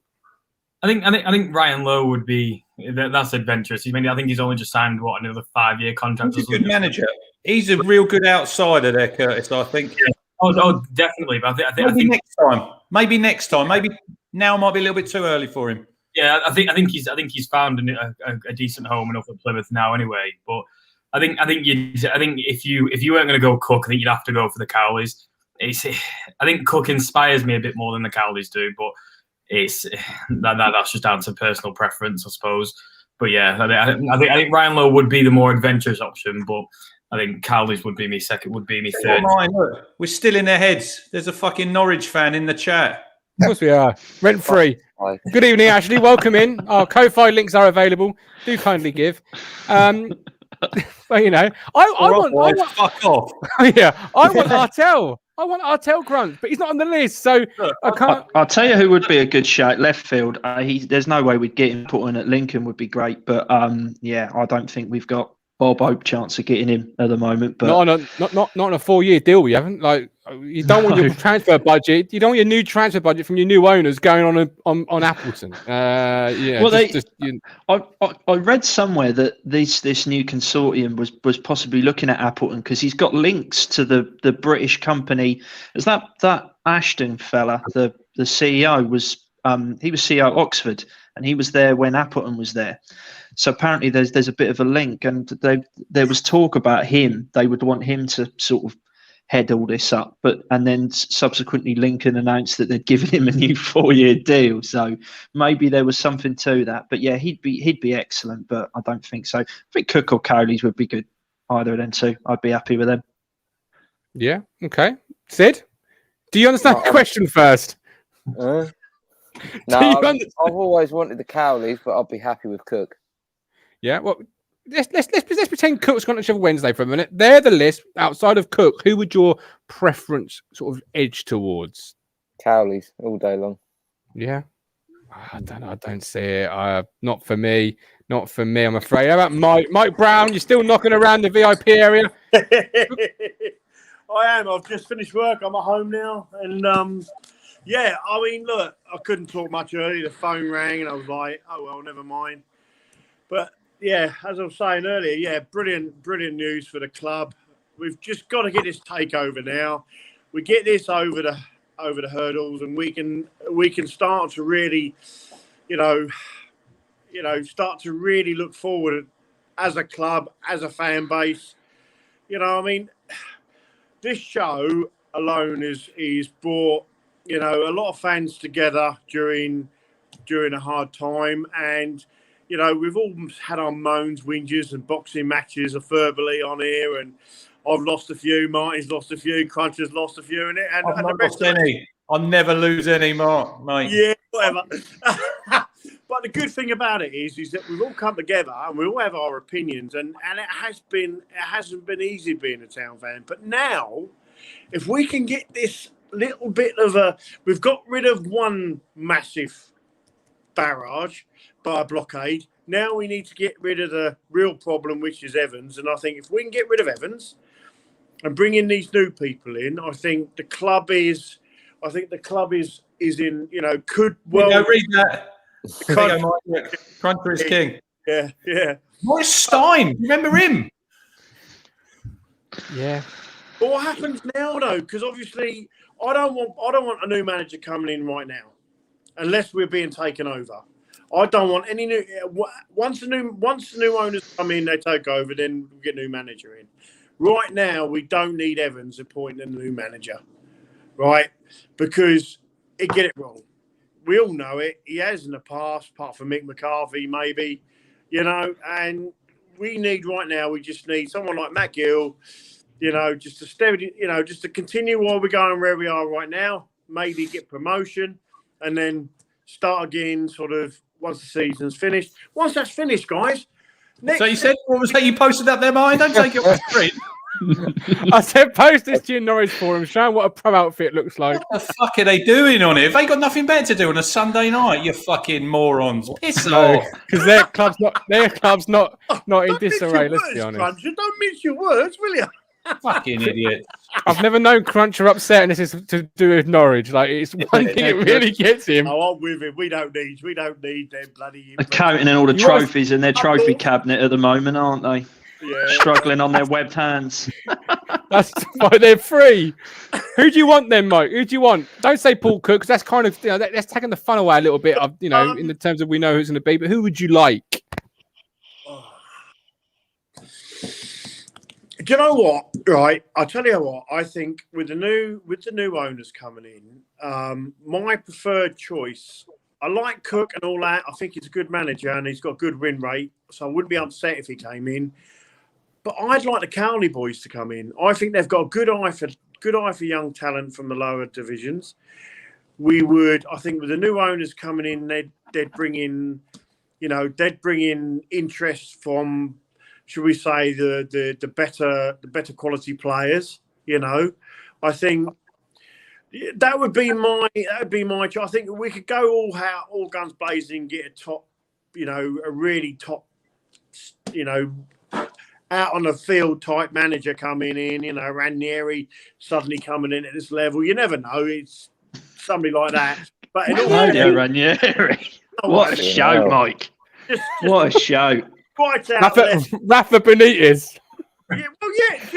I think Ryan Lowe would be. That's adventurous. I think he's only just signed another 5-year contract. He's a good manager. He's a real good outsider there, Curtis. I think. Yeah. Oh, definitely. But I think next time. Maybe next time. Maybe now might be a little bit too early for him. Yeah, I think he's found a decent home enough at Plymouth now anyway. But I think if you weren't going to go Cook, I think you'd have to go for the Cowleys. I think Cook inspires me a bit more than the Cowleys do, but that's just down to personal preference, I suppose. But yeah, I think Ryan Lowe would be the more adventurous option, but I think Cowleys would be me second, would be me third. Look, we're still in their heads. There's a fucking Norwich fan in the chat. Of course we are. Rent free. Good evening, Ashley. Welcome in. Our Ko-Fi links are available. Do kindly give. But I want fuck off. Yeah, I want Artell. I want Artell Grunt, but he's not on the list, so I can't. I'll tell you who would be a good shout. Left field. There's no way we'd get him put in at Lincoln. Would be great, but I don't think we've got Bob Hope chance of getting him at the moment. But not on a 4-year deal. We haven't. You don't want your transfer budget. You don't want your new transfer budget from your new owners going on Appleton. I read somewhere that this new consortium was possibly looking at Appleton because he's got links to the British company. Is that Ashton fella, the CEO was he was CEO at Oxford and he was there when Appleton was there. So apparently there's a bit of a link, and there was talk about him. They would want him to sort of head all this up, and then subsequently Lincoln announced that they'd given him a new 4-year deal. So maybe there was something to that. But yeah, he'd be excellent, but I don't think so. I think Cook or Cowleys would be good. Either of them two, I'd be happy with them. Yeah. Okay. Sid, do you understand the question first? No, I've always wanted the Cowleys, but I'll be happy with Cook. Yeah, well, let's pretend Cook's gone to Sheffield Wednesday for a minute. They're the list. Outside of Cook, who would your preference sort of edge towards? Cowleys all day long. Yeah, I don't see it. Not for me. Not for me. I'm afraid. How about Mike Brown? You're still knocking around the VIP area. I am. I've just finished work. I'm at home now, and look, I couldn't talk much earlier. The phone rang, and I was like, oh well, never mind. But yeah, as I was saying earlier, brilliant news for the club. We've just got to get this takeover now. We get this over the hurdles, and we can start to really, start to really look forward as a club, as a fan base. This show alone is brought a lot of fans together during a hard time, and. We've all had our moans, whinges, and boxing matches verbally on here, and I've lost a few, Martin's lost a few, Cruncher's lost a few, and I've not lost any. I'll never lose any, Mark, mate. Yeah, whatever. But the good thing about it is that we've all come together and we all have our opinions, and it hasn't been easy being a Town fan. But now, if we can get this little bit of we've got rid of one massive barrage by a blockade. Now we need to get rid of the real problem, which is Evans. And I think if we can get rid of Evans and bring in these new people in, I think the club is is in, could well read that. Cruncher is king. Yeah. Morris Stein, remember him? Yeah. But what happens now, though? Because obviously, I don't want a new manager coming in right now, unless we're being taken over. I don't want any new. Once the new owners come in, they take over. Then we get a new manager in. Right now, we don't need Evans appointing a new manager, right? Because he get it wrong. We all know it. He has in the past, apart from Mick McCarthy, maybe, And we need right now. We just need someone like Matt Gill. Just to steady, just to continue while we're going where we are right now, maybe get promotion and then start again sort of once the season's finished. Once that's finished, guys. So you said, what was that you posted up there, Martin? Don't take it off the screen. I said post this to your Norwich forum, showing what a pro outfit looks like. What the fuck are they doing on it? Have they got nothing better to do on a Sunday night? You fucking morons. Piss off. Because their club's not in disarray, let's be honest. Cruncher, don't mix your words, will you? Fucking idiot. I've never known Cruncher upset, and this is to do with Norwich. Like, it's one thing that really gets him. Oh, I'm with him. We don't need them bloody. They're counting all the trophies in their trophy cabinet at the moment, aren't they? Yeah. Struggling on their webbed hands. That's why they're free. Who do you want then, Mike? Who do you want? Don't say Paul Cook, because that's kind of that's taking the fun away a little bit of in the terms of we know who's going to be. But who would you like? Do you know what? Right, I'll tell you what. I think with the new owners coming in, my preferred choice. I like Cook and all that. I think he's a good manager and he's got a good win rate, so I wouldn't be upset if he came in. But I'd like the Cowley boys to come in. I think they've got a good eye for young talent from the lower divisions. I think, with the new owners coming in, they'd bring in, interest from, should we say, the better quality players. I think that would be my choice. I think we could go all guns blazing, get a top, a really top, out on the field type manager coming in. Ranieri suddenly coming in at this level. You never know. It's somebody like that. But Ranieri. What a show, Mike. What a show. Rafa Benitez. Yeah,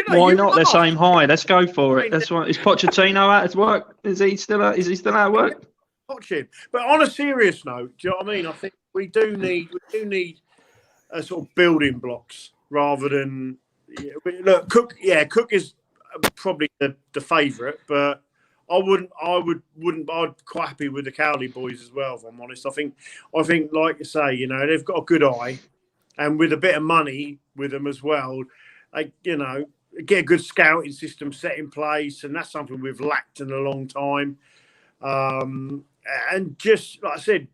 why not? They're same high. Let's go for it. That's what. Is Pochettino out at work? Is he still out at work? Watch him. But on a serious note, do you know what I mean? I think we do need a sort of building blocks rather than look. Cook is probably the favourite, but I'd quite happy with the Cowley boys as well. If I'm honest, I think like you say, they've got a good eye, and with a bit of money with them as well. Get a good scouting system set in place, and that's something we've lacked in a long time. And just like I said,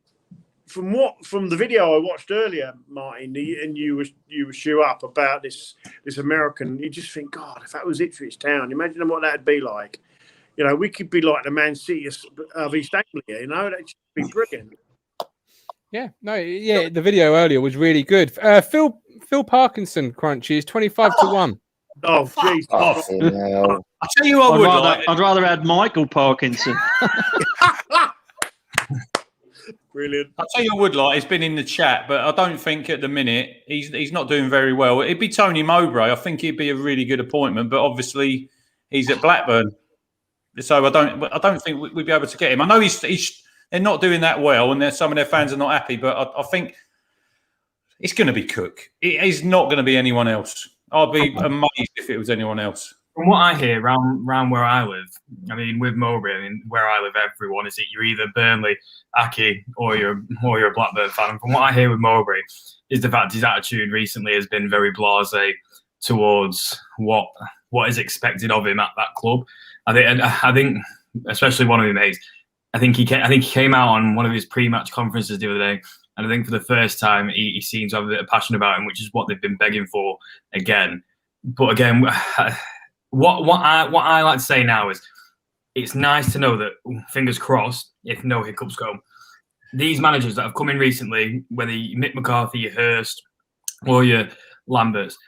from the video I watched earlier, Martin, and you were shoe up about this American, you just think, God, if that was Ipswich Town, imagine what that'd be like. We could be like the Man City of East Anglia. That'd just be brilliant. The video earlier was really good. Phil Parkinson, Crunchy, is 25-1. Oh, jeez. I'll tell you what, I'd rather add Michael Parkinson. Brilliant. I'll tell you what, he's been in the chat, but I don't think at the minute he's not doing very well. It'd be Tony Mowbray. I think he'd be a really good appointment, but obviously he's at Blackburn, so I don't think we'd be able to get him. I know they're not doing that well, and some of their fans are not happy. But I think it's going to be Cook. It is not going to be anyone else. I'd be amazed if it was anyone else. From what I hear around where I live, with Mowbray, where I live, everyone is you're either Burnley, Aki, or you're a Blackburn fan. And from what I hear with Mowbray, is the fact his attitude recently has been very blasé towards what is expected of him at that club. I think, especially one of his mates. I think he came out on one of his pre-match conferences the other day, and I think for the first time he seems to have a bit of passion about him, which is what they've been begging for again. But again, what I like to say now is it's nice to know that, fingers crossed, if no hiccups go, these managers that have come in recently, whether you Mick McCarthy, your Hurst, or your Lamberts,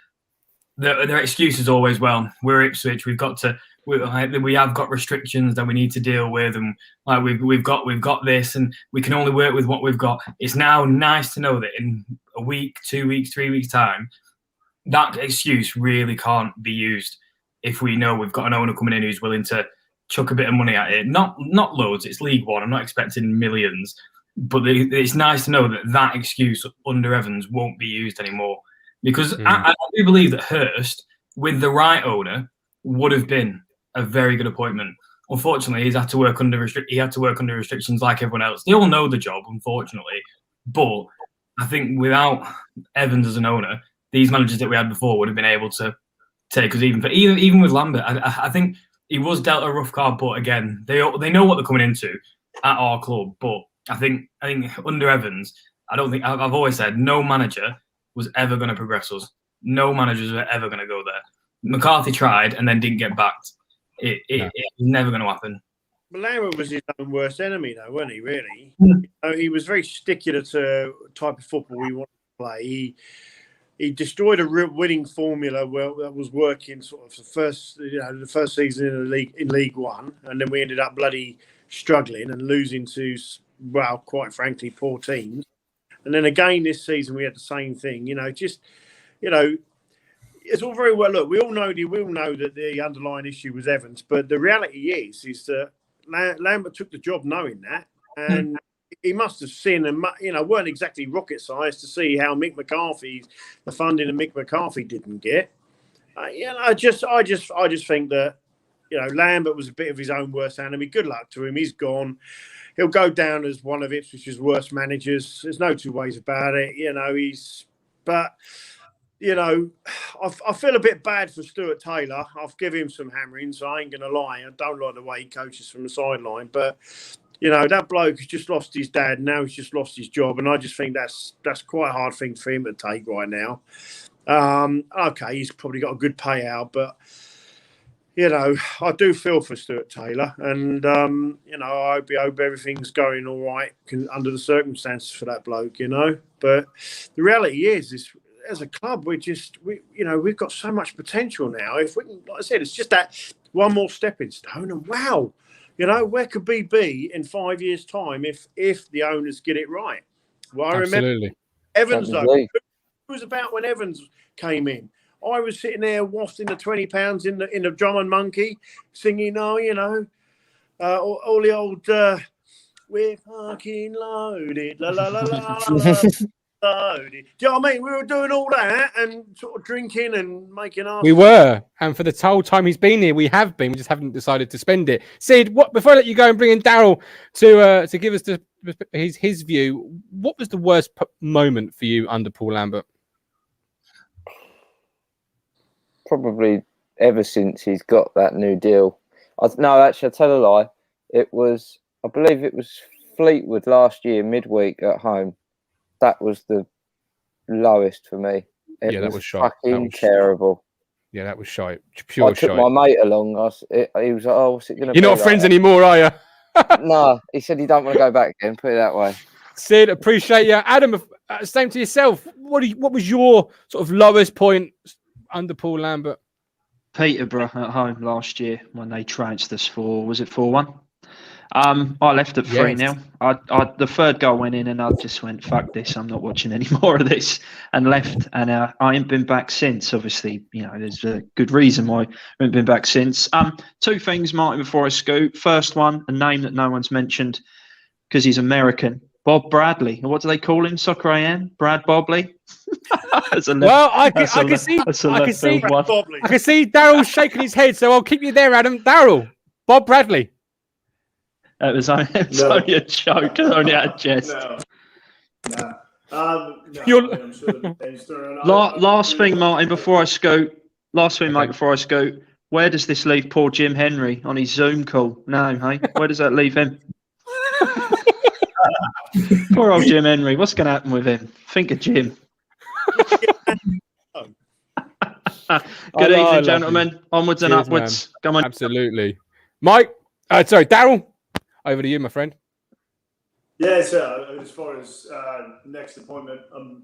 their excuse is always, well, we're Ipswich, we've got to we have got restrictions that we need to deal with, and like we've got this, and we can only work with what we've got. It's now nice to know that in a week, 2 weeks, 3 weeks time, that excuse really can't be used. If we know we've got an owner coming in who's willing to chuck a bit of money at it, not loads. It's League One. I'm not expecting millions, but it's nice to know that excuse under Evans won't be used anymore, because I do believe that Hurst, with the right owner, would have been a very good appointment. Unfortunately, he had to work under restrictions like everyone else. They all know the job, unfortunately, but I think without Evans as an owner, these managers that we had before would have been able to take us even with Lambert. I think he was dealt a rough card, but again, they know what they're coming into at our club. But I think under Evans, I've always said no manager was ever going to progress us. No managers were ever going to go there. McCarthy tried and then didn't get backed. It was never going to happen. But Lambert was his own worst enemy, though, wasn't he? Really, you know, he was very stickler to type of football we wanted to play. He destroyed a real winning formula that was working sort of the first season in League One, and then we ended up bloody struggling and losing to, well, quite frankly, poor teams. And then again this season we had the same thing. It's all very well. Look, we all know that the underlying issue was Evans, but the reality is that Lambert took the job knowing that, and he must have seen, and weren't exactly rocket science to see how the funding that Mick McCarthy didn't get. I just think that Lambert was a bit of his own worst enemy. Good luck to him. He's gone. He'll go down as one of Ipswich's worst managers. There's no two ways about it. I feel a bit bad for Stuart Taylor. I've given him some hammering, so I ain't going to lie. I don't like the way he coaches from the sideline, but that bloke has just lost his dad. And now he's just lost his job, and I just think that's quite a hard thing for him to take right now. Okay, he's probably got a good payout, but I do feel for Stuart Taylor, and I hope everything's going all right under the circumstances for that bloke. But the reality is as a club, we've got so much potential now. If we can, like I said, it's just that one more stepping stone, and wow. Where could we be in 5 years' time if the owners get it right? Well, I remember Evans, though. Who was about when Evans came in? I was sitting there wafting the £20 in the drum and monkey, singing, all the old, we're fucking loaded, la la la la la. Loaded. Do you know what I mean? We were doing all that and sort of drinking and making our. We were, and for the whole time he's been here, we have been. We just haven't decided to spend it. Sid, before I let you go and bring in Daryl to give us his view, what was the worst moment for you under Paul Lambert? Probably ever since he's got that new deal. No, actually, I tell a lie. I believe it was Fleetwood last year, midweek at home. That was the lowest for me. That was shite. Fucking terrible. Yeah, that was shite. Pure I took shite. my mate along. He was like, "Oh, what's it going to be?" You're not friends anymore, are you? No, he said he don't want to go back again. Put it that way. Sid, appreciate you. Adam, same to yourself. What was your sort of lowest point under Paul Lambert? Peterborough at home last year when they trounced us was it 4-1? I left at 3-0. The third goal went in, and I just went, "Fuck this! I'm not watching any more of this," and left. And I ain't been back since. Obviously, there's a good reason why I haven't been back since. Two things, Martin, before I scoot. First one, a name that no one's mentioned because he's American. Bob Bradley. What do they call him? Soccer AM? Brad Bobley. I can see Daryl shaking his head, so I'll keep you there, Adam. Daryl, Bob Bradley. It was only a joke. It was only a jest. Last thing, Martin, before I scoot. Mate, before I scoot. Where does this leave poor Jim Henry on his Zoom call? No, hey? Where does that leave him? Poor old Jim Henry. What's going to happen with him? Think of Jim. Good evening, gentlemen. Onwards and upwards. Man. Come on. Absolutely. Mike, Daryl. Over to you, my friend. Yeah, so as far as next appointment, I'm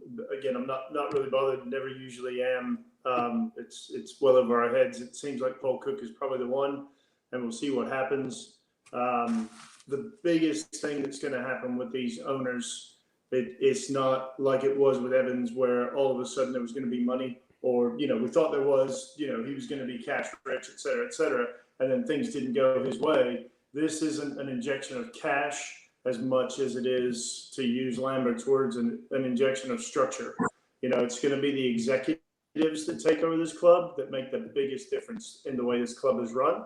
not really bothered. Never usually am. It's well over our heads. It seems like Paul Cook is probably the one, and we'll see what happens. The biggest thing that's going to happen with these owners, it's not like it was with Evans, where all of a sudden there was going to be money, or we thought there was. He was going to be cash rich, et cetera, and then things didn't go his way. This isn't an injection of cash as much as it is, to use Lambert's words, an injection of structure. It's going to be the executives that take over this club that make the biggest difference in the way this club is run.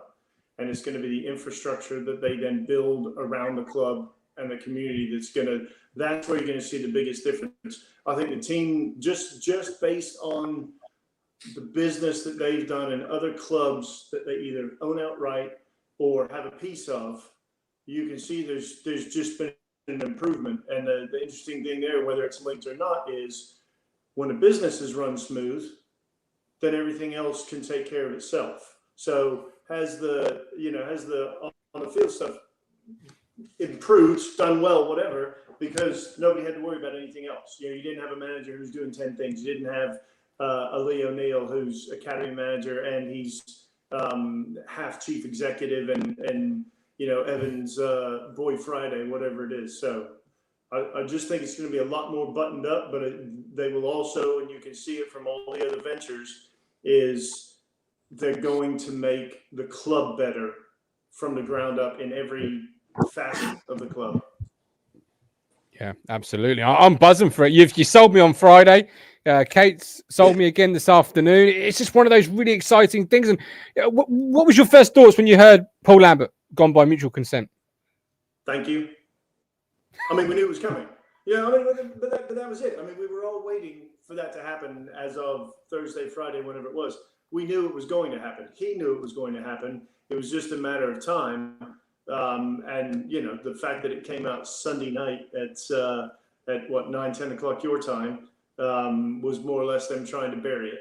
And it's going to be the infrastructure that they then build around the club and the community that's where you're going to see the biggest difference. I think the team, just based on the business that they've done in other clubs that they either own outright or have a piece of, you can see there's just been an improvement. And the interesting thing there, whether it's linked or not, is when a business is run smooth, then everything else can take care of itself. So has the on the field stuff improved, done well, whatever, because nobody had to worry about anything else. You didn't have a manager who's doing 10 things. You didn't have a Lee O'Neill who's academy manager and he's half chief executive and Evans Boy Friday, whatever it is. So I just think it's going to be a lot more buttoned up, but they will also, and you can see it from all the other ventures, is they're going to make the club better from the ground up in every facet of the club. Yeah, absolutely. I'm buzzing for it. You sold me on Friday. Kate's sold me again this afternoon. It's just one of those really exciting things. And what was your first thoughts when you heard Paul Lambert gone by mutual consent? Thank you. I mean, we knew it was coming. But that was it. I mean, we were all waiting for that to happen as of Thursday, Friday, whenever it was. We knew it was going to happen. He knew it was going to happen. It was just a matter of time. And the fact that it came out Sunday night at what, 9, 10 o'clock your time, was more or less them trying to bury it.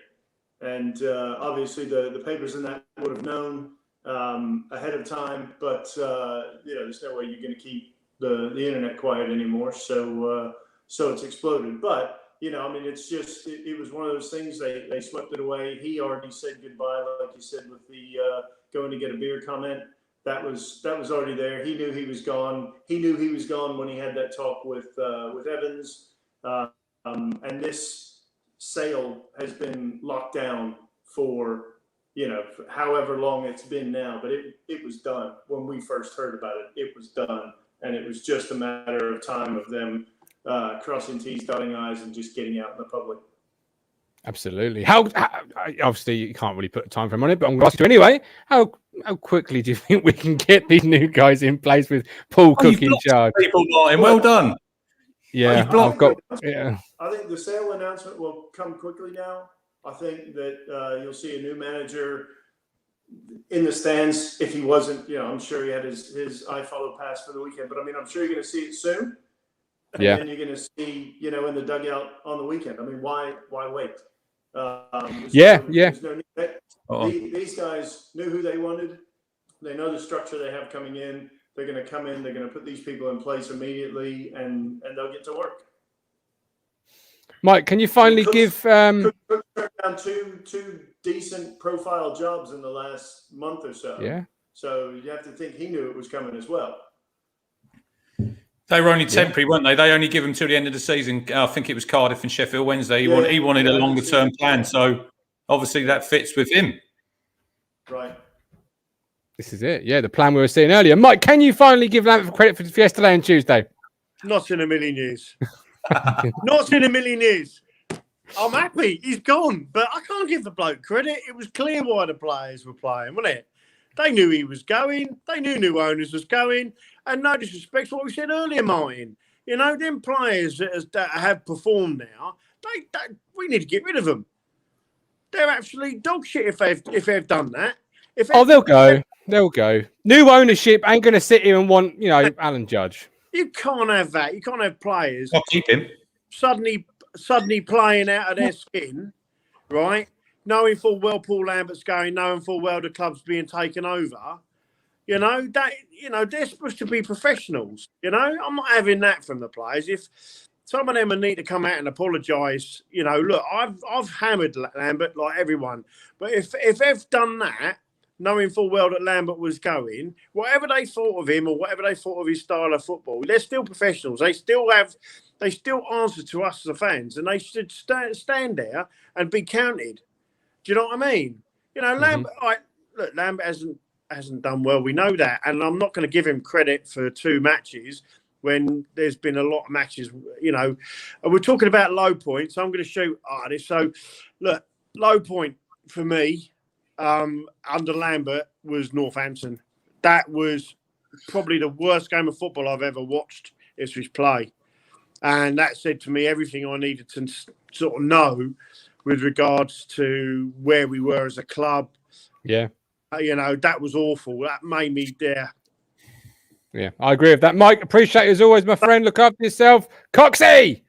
And obviously the papers in that would have known ahead of time, but there's no way you're going to keep the internet quiet anymore. So it's exploded. But it's just it was one of those things. They swept it away. He already said goodbye, like you said, with the going to get a beer comment. That was already there. He knew he was gone. He knew he was gone when he had that talk with Evans. And this sale has been locked down for however long it's been now. But it was done when we first heard about it. It was done, and it was just a matter of time of them crossing T's, dotting I's, and just getting out in the public. Absolutely. How obviously you can't really put a time frame on it, but I'm going to ask you anyway. How quickly do you think we can get these new guys in place with Paul Cook in charge? People, Martin, well done. Yeah, I think the sale announcement will come quickly now. I think that you'll see a new manager in the stands. If he wasn't, I'm sure he had his iFollow pass for the weekend, but I'm sure you're going to see it soon. And then you're going to see, in the dugout on the weekend. I mean, why wait? There's no need. These guys knew who they wanted. They know the structure they have coming in. They're going to come in. They're going to put these people in place immediately, and they'll get to work. Mike, can you finally give? Cook turned down two decent profile jobs in the last month or so. Yeah. So you have to think he knew it was coming as well. They were only temporary, weren't they? They only give them till the end of the season. I think it was Cardiff and Sheffield Wednesday. He wanted a longer term plan, so obviously that fits with him. Right. This is it. Yeah, the plan we were seeing earlier. Mike, can you finally give Lambert credit for yesterday and Tuesday? Not in a million years. Not in a million years. I'm happy. He's gone, but I can't give the bloke credit. It was clear why the players were playing, wasn't it? They knew he was going. They knew new owners was going. And no disrespect to what we said earlier, Martin. Them players that have performed now, we need to get rid of them. They're actually dog shit if they've done that. They'll go. They'll go. New ownership ain't going to sit here and want, Alan Judge. You can't have that. You can't have players. I'll keep him. Suddenly playing out of their skin, right? Knowing full well Paul Lambert's going, knowing full well the club's being taken over. They're supposed to be professionals. I'm not having that from the players. If some of them need to come out and apologise. You know, look, I've hammered Lambert like everyone, but if they've done that, knowing full well that Lambert was going, whatever they thought of him or whatever they thought of his style of football, they're still professionals. They still answer to us as the fans, and they should stand there and be counted. Do you know what I mean? You know, Lambert. Look, Lambert hasn't done well. We know that, and I'm not going to give him credit for 2 matches when there's been a lot of matches. You know, and we're talking about low points. So I'm going to shoot artists. So, look, low point for me under Lambert was Northampton. That was probably the worst game of football I've ever watched Ipswich play, and that said to me everything I needed to sort of know with regards to where we were as a club. Yeah. You know, that was awful. That made me dare. Yeah, I agree with that. Mike, appreciate you as always, my friend. Look after yourself. Coxie!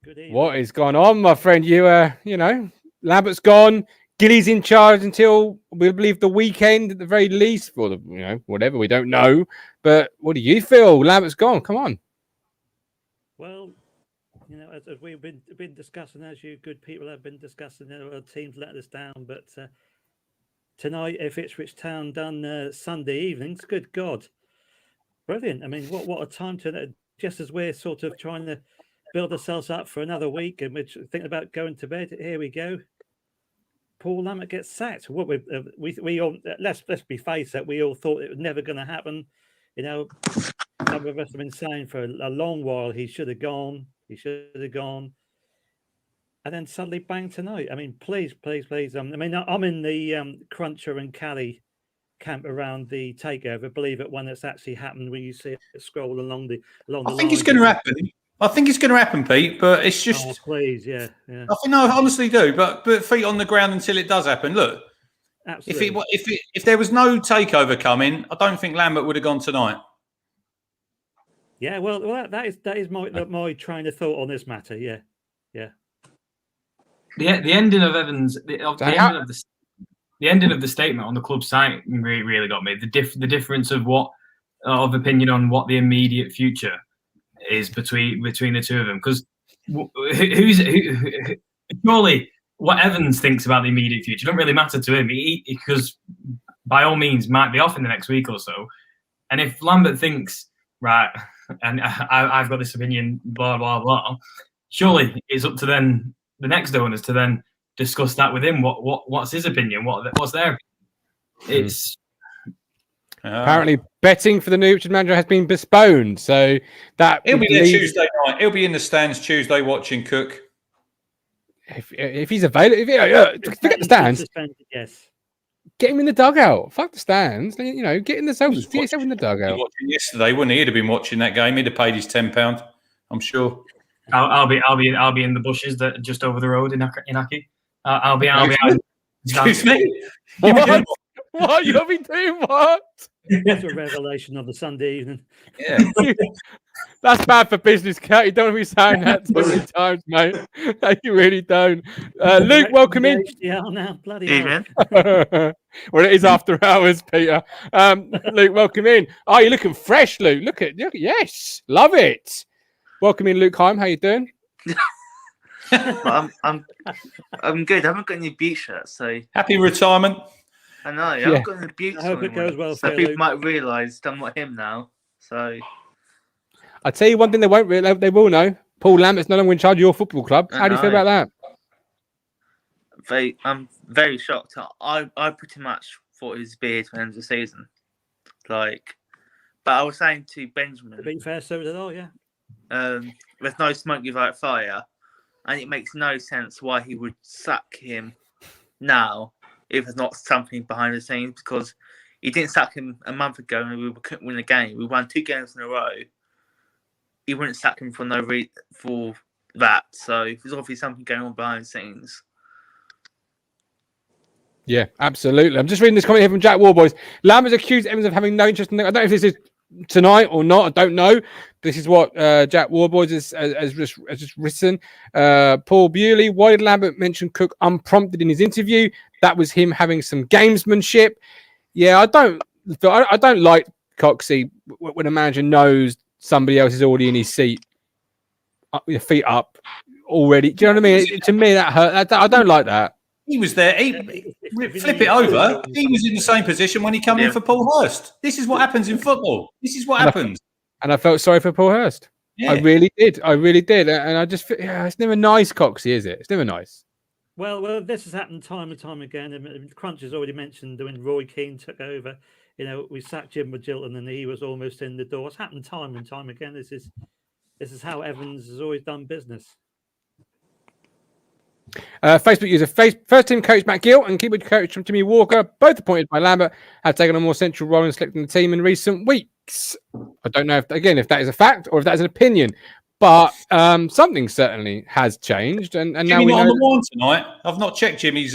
Good evening. What is going on, my friend? You know, Lambert's gone. Gilly's in charge until, we believe, the weekend at the very least. For the, you know, whatever, we don't know. But what do you feel? Lambert's gone. Come on. Well, you know, as we've been discussing, as you good people have been discussing, our teams let us down. But tonight, if Ipswich Town done Sunday evenings, good God, brilliant! I mean, what a time to, just as we're sort of trying to build ourselves up for another week, and we're thinking about going to bed. Here we go. Paul Lambert gets sacked. What we all, let's be face it, we all thought it was never going to happen. You know, some of us have been saying for a long while he should have gone. He should have gone. And then suddenly, bang, tonight. I mean, please. I mean, I'm in the Cruncher and Cali camp around the takeover. Believe it, when it's actually happened, when you see it scroll along the I think it's going to happen. I think it's going to happen, Pete. But it's just. Oh, please, yeah. I think I honestly do. But feet on the ground until it does happen. Look, absolutely. If there was no takeover coming, I don't think Lambert would have gone tonight. Yeah, well, that is my train of thought on this matter. Yeah. The ending of Evans, the ending of the statement on the club site really got me. The difference of opinion on what the immediate future is between the two of them. Because surely what Evans thinks about the immediate future don't really matter to him. Because by all means might be off in the next week or so. And if Lambert thinks, right, and I've got this opinion, blah blah blah, surely it's up to then the next owners to then discuss that with him. What's his opinion? What's their? It's apparently betting for the new manager has been postponed, so that he'll be there Tuesday night. He'll be in the stands Tuesday watching Cook. If he's available, forget the stands. Yes. Get him in the dugout. Fuck the stands. You know, get yourself in the dugout. Watching yesterday, wouldn't he? He'd have been watching that game. He'd have paid his £10. I'm sure. I'll be in the bushes that just over the road in Aki. I'll be. Excuse me. What you'll be doing? What? That's a revelation of the Sunday evening. Yeah. That's bad for business, Cat. You don't want to be saying that too many times, mate. You really don't. Luke, welcome in. Yeah, now bloody Evening. Well, it is after hours, Peter. Luke, welcome in. Oh, you're looking fresh, Luke. Look at yes, love it. Welcome in, Luke Heim. How you doing? I'm good. I haven't got any beach shirts, so happy retirement. I know. I haven't got any beach. I hope it goes well. So people might realise I'm not him now. So I'll tell you one thing they won't realize. They will know. Paul Lambert's no longer in charge of your football club. How do you feel about that? I'm very shocked. I pretty much thought he was be to the end of the season. But I was saying to Benjamin, to be fair, so did I. Yeah. There's no smoke without fire, and it makes no sense why he would sack him now if there's not something behind the scenes, because he didn't sack him a month ago and we couldn't win a game. We won 2 games in a row. He wouldn't sack him for for that. So there's obviously something going on behind the scenes. Yeah, absolutely. I'm just reading this comment here from Jack Warboys. Lambert's accused Evans of having no interest in. I don't know if this is tonight or not. I don't know. This is what Jack Warboys has just written. Paul Bewley. Why did Lambert mention Cook unprompted in his interview? That was him having some gamesmanship. Yeah, I don't like Coxie when a manager knows somebody else is already in his seat. your feet up already. Do you know what I mean? To me, that hurt. I don't like that. He was there. Flip it over. He was in the same position when he came in for Paul Hurst. This is what happens in football. This is what happens. And I felt sorry for Paul Hurst. Yeah. I really did. And I just, it's never nice, Coxie, is it? It's never nice. Well, this has happened time and time again. And Crunch has already mentioned when Roy Keane took over. We sacked Jim Magilton and he was almost in the door. It's happened time and time again. This is how Evans has always done business. Facebook user first team coach Matt Gill and keeper coach from Timmy Walker, both appointed by Lambert, have taken a more central role in selecting the team in recent weeks. I don't know if that is a fact or if that is an opinion, but something certainly has changed. And now we know. On the wine tonight. I've not checked Jimmy's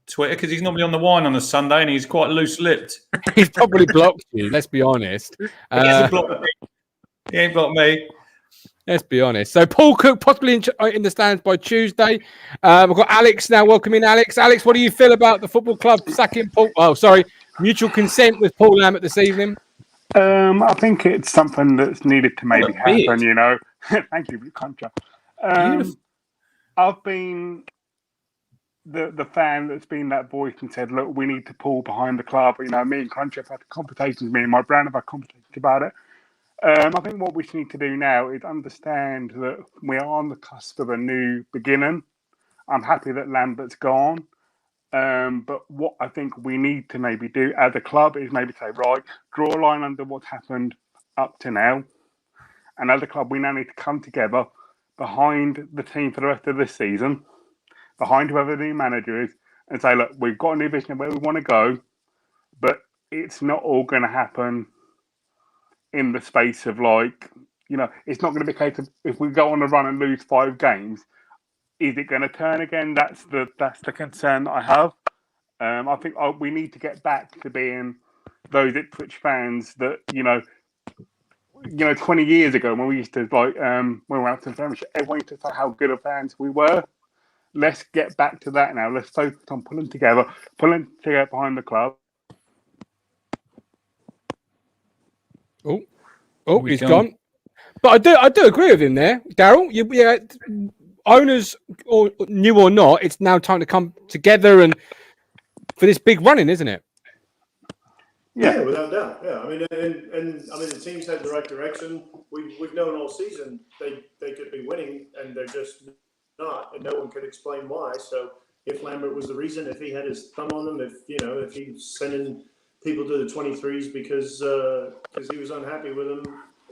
Twitter because he's normally on the wine on a Sunday and he's quite loose-lipped. He's probably blocked you. Let's be honest. He ain't blocked me. Let's be honest. So Paul Cook possibly in the stands by Tuesday. We've got Alex now. Welcome in, Alex. Alex, what do you feel about the football club sacking Paul? Oh, sorry, mutual consent with Paul Lambert this evening. I think it's something that's needed to maybe happen. Thank you, Contra. I've been the fan that's been that voice and said, "Look, we need to pull behind the club." Me and Contra have had conversations. Me and my brand have had conversations about it. I think what we need to do now is understand that we are on the cusp of a new beginning. I'm happy that Lambert's gone. But what I think we need to maybe do as a club is maybe say, right, draw a line under what's happened up to now. And as a club, we now need to come together behind the team for the rest of this season, behind whoever the new manager is, and say, look, we've got a new vision of where we want to go, but it's not all going to happen in the space of it's not going to be a case of if we go on a run and lose 5 games, is it going to turn again? That's the concern that I have. I think we need to get back to being those Ipswich fans that 20 years ago when we used to when we were out to Premiership, everyone used to say how good of fans we were. Let's get back to that now. Let's focus on pulling together behind the club. Oh, he's gone. But I do agree with him there, Daryl. Owners, or new or not, it's now time to come together and for this big running, isn't it? Yeah, without doubt. Yeah, I mean, and the team's head the right direction. We've known all season they could be winning, and they're just not, and no one could explain why. So if Lambert was the reason, if he had his thumb on them, if he's sending people to the 23s because he was unhappy with them,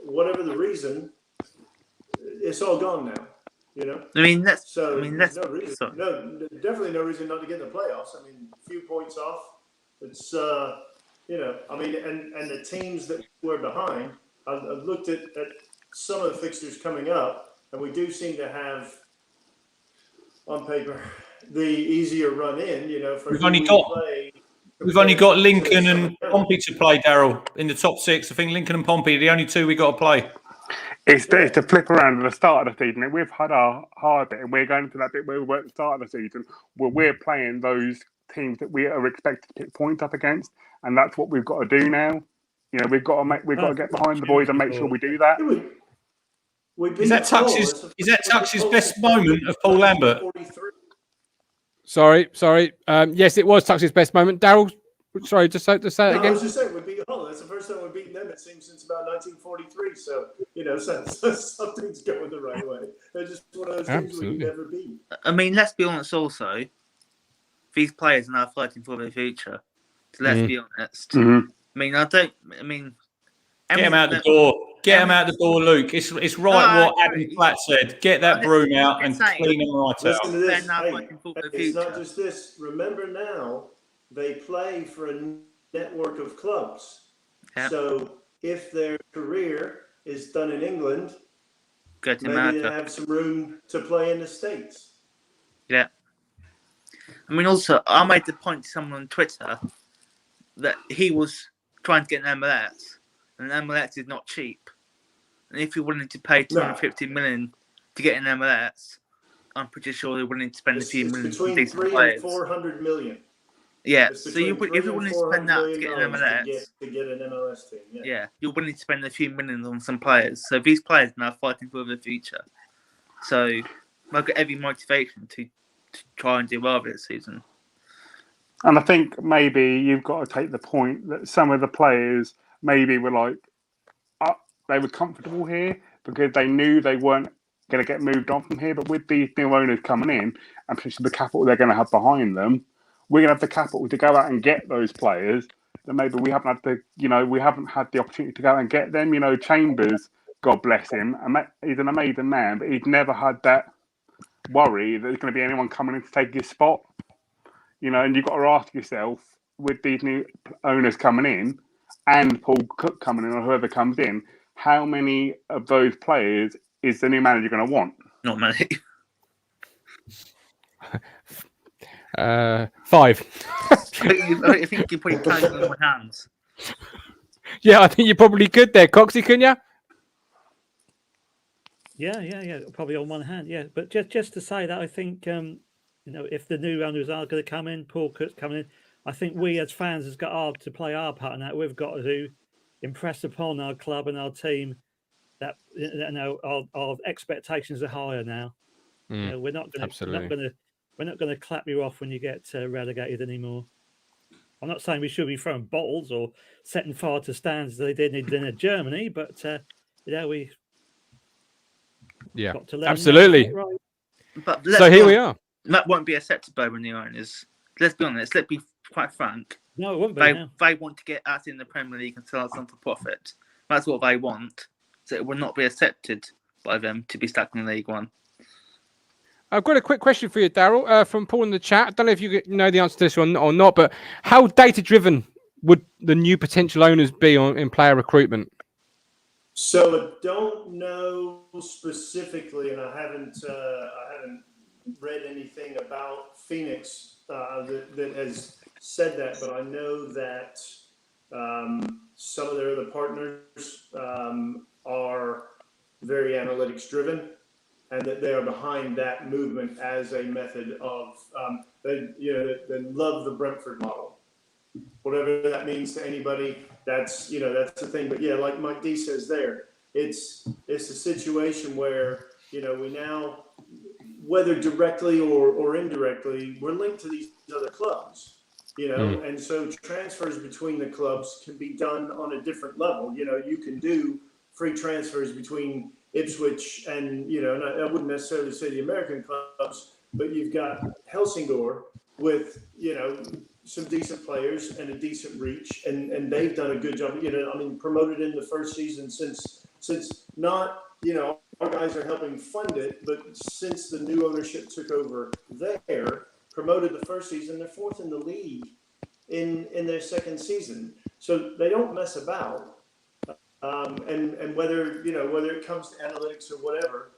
whatever the reason, it's all gone now. Definitely no reason not to get in the playoffs. I mean, a few points off. It's and the teams that we're behind. I've looked at some of the fixtures coming up, and we do seem to have, on paper, the easier run in. We've only got Lincoln and Pompey to play, Daryl, in the top 6. I think Lincoln and Pompey are the only 2 we got to play. It's to flip around at the start of the season. We've had our hard bit, and we're going to that bit where we were at the start of the season, where we're playing those teams that we are expected to pick points up against, and that's what we've got to do now. We've got to get behind the boys and make sure we do that. Is that Tux's best moment of Paul Lambert? Sorry. Yes, it was Tux's best moment. Daryl, sorry, just say it again. I was just saying, we beat Hull. That's the first time we've beaten them, it seems, since about 1943. So, something's going the right way. They're just one of those things we can never beat. I mean, let's be honest also. These players are now fighting for their future. So let's be honest. Mm-hmm. Get him out the door. Get him out the door, Luke. It's right what Adam Platt said. Get that broom out and clean them right out. Listen to this. It's not just this. Remember now, they play for a network of clubs. Yep. So if their career is done in England, maybe they have some room to play in the States. Yeah. Also, I made the point to someone on Twitter that he was trying to get an MLS, and MLS is not cheap. And if you're willing to pay 250 million to get an MLS, I'm pretty sure they're willing to spend a few million between on decent 300 players. and 400 million. Yeah, so if you're willing to spend that to get an MLS, to get an MLS team, yeah, you're willing to spend a few million on some players. So these players are now fighting for their future. So I've got every motivation to try and do well this season. And I think maybe you've got to take the point that some of the players maybe were like, they were comfortable here because they knew they weren't going to get moved on from here. But with these new owners coming in and especially the capital they're going to have behind them, we're going to have the capital to go out and get those players that maybe we haven't had the opportunity to go out and get them. You know, Chambers, God bless him, he's an amazing man, but he's never had that worry that there's going to be anyone coming in to take his spot. You know, and you've got to ask yourself, with these new owners coming in and Paul Cook coming in or whoever comes in, how many of those players is the new manager going to want? Not many. 5. I think you put it tight in my hands. Yeah, I think you're probably good there, Coxie, couldn't you? Yeah. Probably on one hand, yeah. But just to say that, I think if the new owners are going to come in, Paul Cook's coming in, I think we as fans has got to play our part in that. We've got to impress upon our club and our team that our expectations are higher now. We're not going to clap you off when you get relegated anymore. I'm not saying we should be throwing bottles or setting fire to stands as they did in Germany, but we got to learn. Absolutely. Right. But so here we are. That won't be accepted by the new owners. Let's be honest. Let's be quite frank. No, it won't be. They want to get us in the Premier League and sell us on for profit. That's what they want. So it will not be accepted by them to be stuck in League One. I've got a quick question for you, Daryl, from Paul in the chat. I don't know if you know the answer to this one or not, but how data-driven would the new potential owners be in player recruitment? So I don't know specifically, and I haven't read anything about Phoenix that has said that, but I know that some of their other partners are very analytics driven, and that they are behind that movement as a method of they love the Brentford model, whatever that means to anybody. That's the thing. But yeah, like Mike D says there, it's a situation where we now, whether directly or indirectly, we're linked to these other clubs. And so transfers between the clubs can be done on a different level. You can do free transfers between Ipswich and, and I wouldn't necessarily say the American clubs, but you've got Helsingor with, some decent players and a decent reach, and they've done a good job. Promoted in the first season since not, our guys are helping fund it, but since the new ownership took over there, promoted the first season, they're 4th in the league in their second season. So they don't mess about. And whether it comes to analytics or whatever,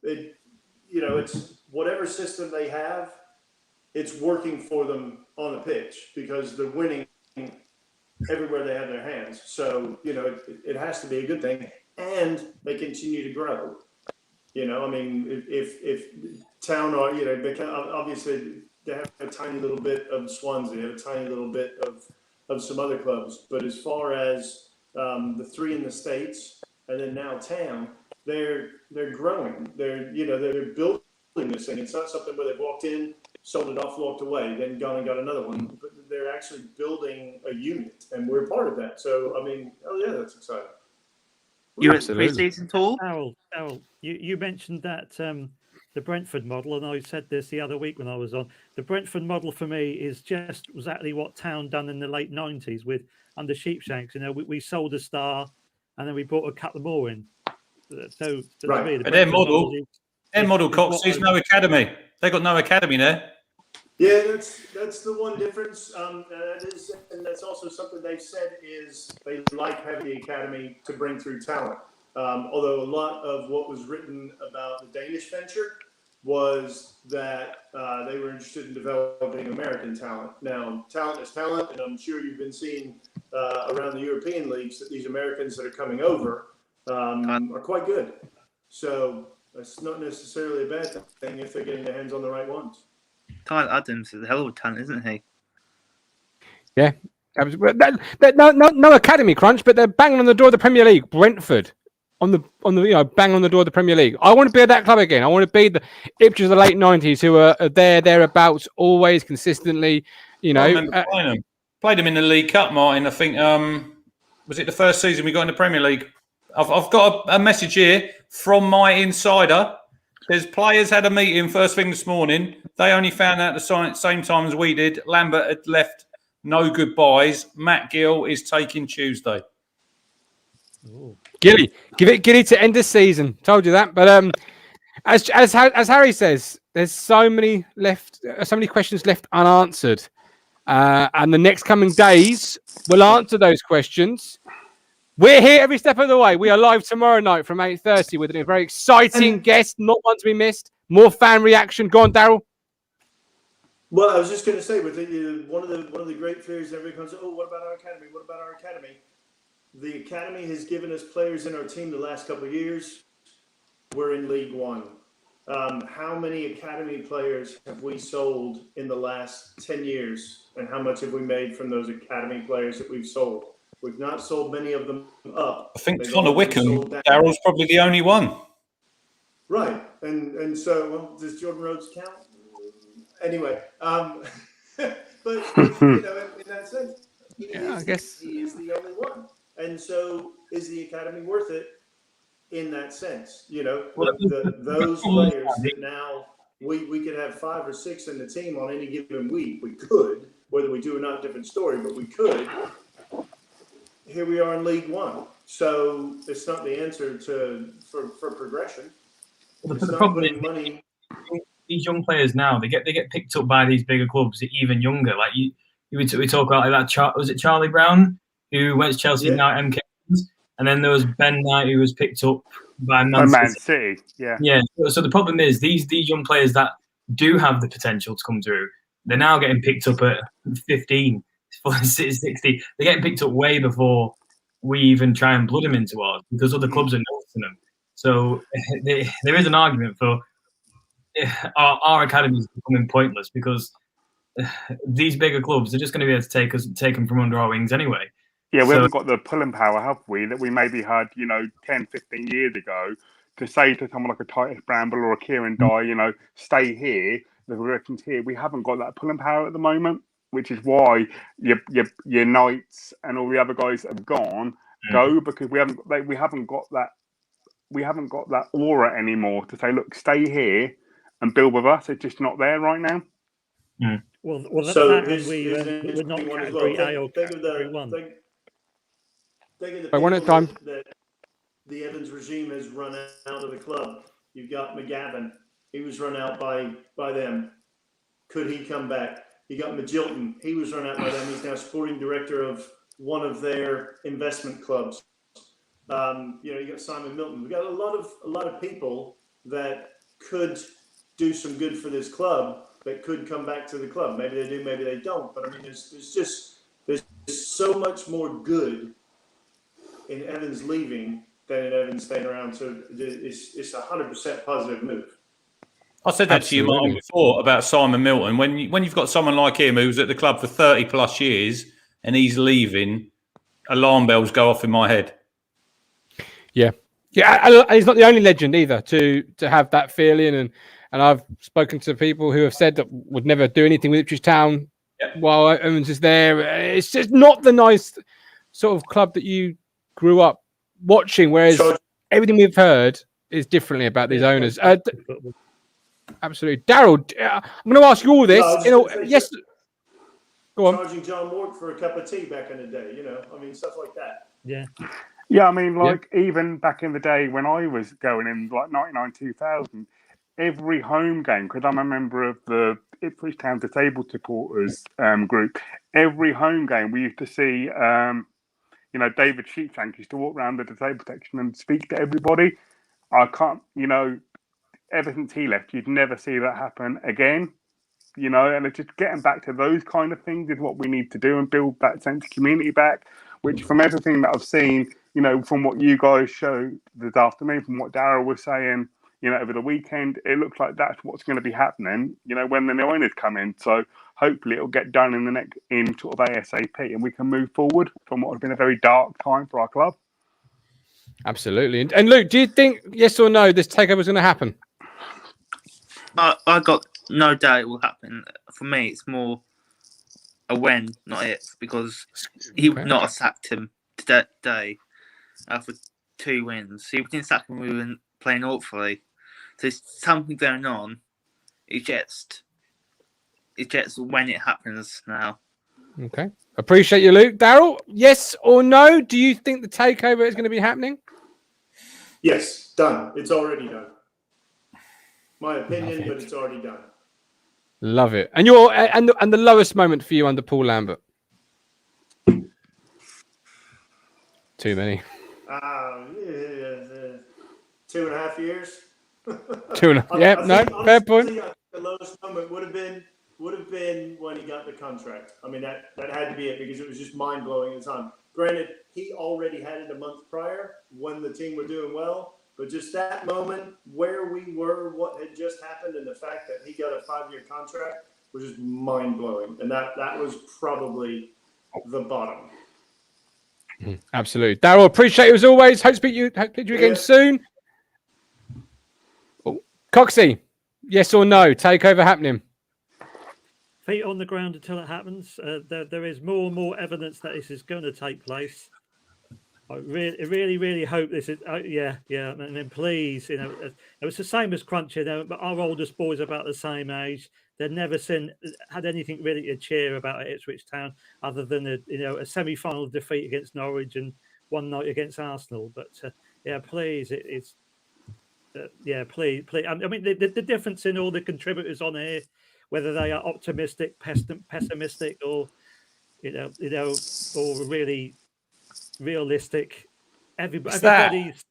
it's whatever system they have, it's working for them on the pitch because they're winning everywhere they have their hands. So, it has to be a good thing, and they continue to grow. If Town are, obviously they have a tiny little bit of Swansea, they have a tiny little bit of some other clubs, but as far as the 3 in the States and then now Town, they're growing. They're building this thing. It's not something where they've walked in, sold it off, walked away, then gone and got another one. But they're actually building a unit, and we're part of that. So that's exciting. You're at pre-season tour? Errol, you mentioned that the Brentford model, and I said this the other week when I was on. The Brentford model for me is just exactly what Town done in the late 90s under Sheepshanks. We sold a star, and then we brought a couple more in. So right. Me, but their model, Cox, there's no academy. They got no academy there. Yeah, that's the one difference. And that's also something they've said is they like having the academy to bring through talent. Although a lot of what was written about the Danish venture was that they were interested in developing American talent. Now, talent is talent, and I'm sure you've been seeing around the European leagues that these Americans that are coming over are quite good. So that's not necessarily a bad thing if they're getting their hands on the right ones. Tyler Adams is a hell of a talent, isn't he? Yeah. No academy crunch, but they're banging on the door of the Premier League. Brentford. on the bang on the door of the Premier League. I want to be at that club again. I want to be the Ipswich of the late 90s who are thereabouts, always consistently. I remember played him in the League Cup, Martin. I think was it the first season we got in the Premier League? I've got a message here from my insider. Says players had a meeting first thing this morning. They only found out the same time as we did. Lambert had left no goodbyes. Matt Gill is taking Tuesday. Ooh. Gilly, give it Gilly to end the season. Told you that. But as Harry says, there's so many questions left unanswered, and the next coming days will answer those questions. We're here every step of the way. We are live tomorrow night from 8:30 with a very exciting guest, not one to be missed. More fan reaction. Go on, Daryl. Well, I was just going to say, with one of the great fears, everybody comes, oh, what about our academy? What about our academy? The academy has given us players in our team the last couple of years. We're in League One. How many academy players have we sold in the last 10 years? And how much have we made from those academy players that we've sold? We've not sold many of them up. I think Connor Wickham, Daryl's probably the only one. Right. And so, well, does Jordan Rhodes count? Anyway, but in that sense, I guess he is the only one. And so, is the academy worth it in that sense? Those players that now we could have 5 or 6 in the team on any given week. We could, whether we do or not, different story, but we could. Here we are in League One, so it's not the answer for progression. Well, the problem is money. These young players now they get picked up by these bigger clubs even younger. Like we talk about like that. Was it Charlie Brown who went to Chelsea now at MK, and then there was Ben Knight who was picked up by Man City. Yeah. Yeah. So the problem is these young players that do have the potential to come through, they're now getting picked up at 15. 60, they're getting picked up way before we even try and blood them into ours because other clubs are noticing them. So there is an argument for our academies becoming pointless because these bigger clubs are just going to be able to take them from under our wings anyway. Yeah, we haven't got the pulling power, have we, that we maybe had, 10, 15 years ago to say to someone like a Titus Bramble or a Kieran Dye, stay here, the progression's here. We haven't got that pulling power at the moment, which is why your Knights and all the other guys that have gone go because we haven't got that aura anymore to say, look, stay here and build with us. It's just not there right now. Mm. Well, that's so that, and we're not category A or category 1. Think of the one at a time. That the Evans regime has run out of the club. You've got McGavin. He was run out by them. Could he come back? You got Magilton. He was run out by them. He's now sporting director of one of their investment clubs. You got Simon Milton. We've got a lot of people that could do some good for this club that could come back to the club. Maybe they do, maybe they don't. But I mean, there's so much more good in Evans leaving than in Evans staying around. So it's 100% positive move. I said that to you, Martin, before about Simon Milton. When you've got someone like him who's at the club for 30 plus years and he's leaving, alarm bells go off in my head. Yeah. He's not the only legend either to have that feeling, and I've spoken to people who have said that would never do anything with Ipswich Town while Evans is there. It's just not the nice sort of club that you grew up watching. Whereas everything we've heard is differently about these owners. Absolutely, Daryl. I'm going to ask you all this. Yes. Go on. Charging John Ward for a cup of tea back in the day. Stuff like that. Yeah. Yeah, I mean, even back in the day when I was going in, like 99, 2000, every home game, because I'm a member of the Ipswich Town Disabled Supporters group, every home game we used to see, David Sheepshank used to walk around the disabled section and speak to everybody. I can't, ever since he left, you'd never see that happen again, and it's just getting back to those kind of things is what we need to do and build that sense of community back, which from everything that I've seen, from what you guys showed this afternoon, from what Daryl was saying, over the weekend, it looks like that's what's going to be happening, when the new owners come in. So hopefully it'll get done in sort of ASAP and we can move forward from what has been a very dark time for our club. Absolutely. And Luke, do you think, yes or no, this takeover is going to happen? I got no doubt it will happen. For me, it's more a when, not if, because he would not have sacked him today for 2 wins. He didn't sack him when we were playing awfully. So there's something going on. It's just when it happens now. Okay. Appreciate you, Luke. Daryl, yes or no? Do you think the takeover is going to be happening? Yes, done. It's already done. My opinion, but it's already done. Love it. And you're and the lowest moment for you under Paul Lambert? Too many. 2.5 years. 2.5. Yeah, no, fair point. The lowest moment would have been when he got the contract. I mean, that had to be it because it was just mind blowing at the time. Granted, he already had it a month prior when the team were doing well, but just that moment where we were, what had just happened, and the fact that he got a 5-year contract was just mind blowing, and that was probably the bottom. Absolutely, Daryl. Appreciate you as always. Hope to speak to you again soon. Oh, Coxie, yes or no? Takeover happening? Feet on the ground until it happens. There is more and more evidence that this is going to take place. I really hope this is. Yeah. And then please, it was the same as Cruncher. But our oldest boys about the same age. They've never had anything really to cheer about at Ipswich Town, other than a semi-final defeat against Norwich and one night against Arsenal. But please, please. I mean, the difference in all the contributors on here, whether they are optimistic, pessimistic, or or really realistic. Everybody's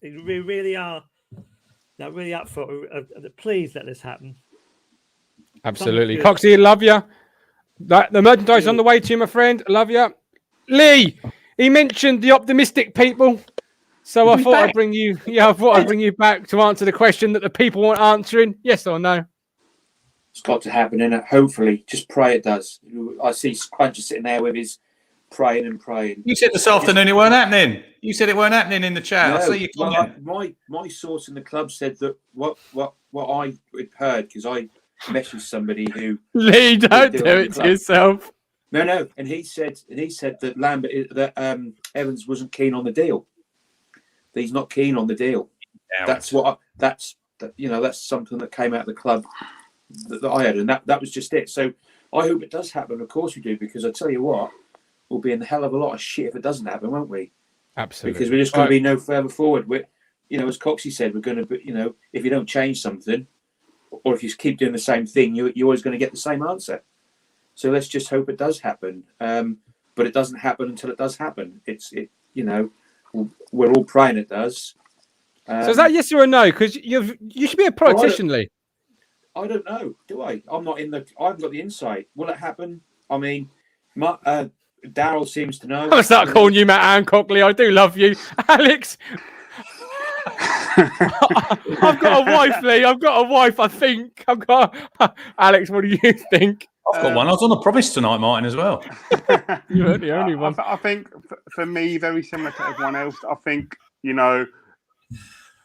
we really are really up for it. Please let this happen. Absolutely. Coxie, love you. The merchandise on the way to you, my friend. Love you. Lee, he mentioned the optimistic people. So I thought I'd bring you back to answer the question that the people weren't answering. Yes or no? It's got to happen, innit? Hopefully, just pray it does. I see Cruncher sitting there with his praying and praying. You said this afternoon it weren't happening. You said it weren't happening in the chat. No, I see you comment. my source in the club said that what I heard, because I messaged somebody who Lee, don't do it to yourself. No, and he said that Evans wasn't keen on the deal. He's not keen on the deal. Yeah, that's something that came out of the club that I had, and that was just it. So I hope it does happen. Of course we do, because I tell you what, we'll be in the hell of a lot of shit if it doesn't happen, won't we? Absolutely. Because we're just going to be no further forward. We're, as Coxie said, we're going to be, if you don't change something, or if you keep doing the same thing, you're always going to get the same answer. So let's just hope it does happen. But it doesn't happen until it does happen. We're all praying it does. So is that yes or a no? Because you should be a politician, Lee. I don't know, do I? I've got the insight. Will it happen? I mean, Daryl seems to know. I'm gonna start calling you Matt Hancock, Lee. I do love you, Alex. I've got a wife, Lee. I've got a wife. I think I've got. Alex, what do you think? I've got one. I was on the promise tonight, Martin, as well. You weren't the only one. I think for me, very similar to everyone else. I think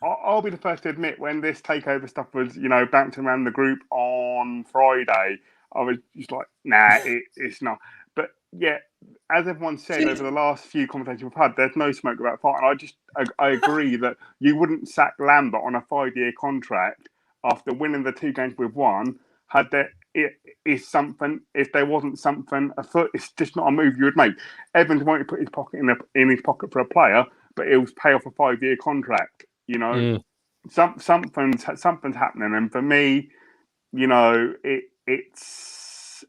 I'll be the first to admit, when this takeover stuff was bouncing around the group on Friday, I was just like, nah, it's not. But yeah, as everyone said over the last few conversations we've had, there's no smoke without fire. And I agree that you wouldn't sack Lambert on a 5-year contract after winning the 2 games we've won. If there wasn't something afoot, it's just not a move you would make. Evans won't put his pocket in his pocket for a player, but he'll pay off a 5-year contract. Something's happening, and for me, it's.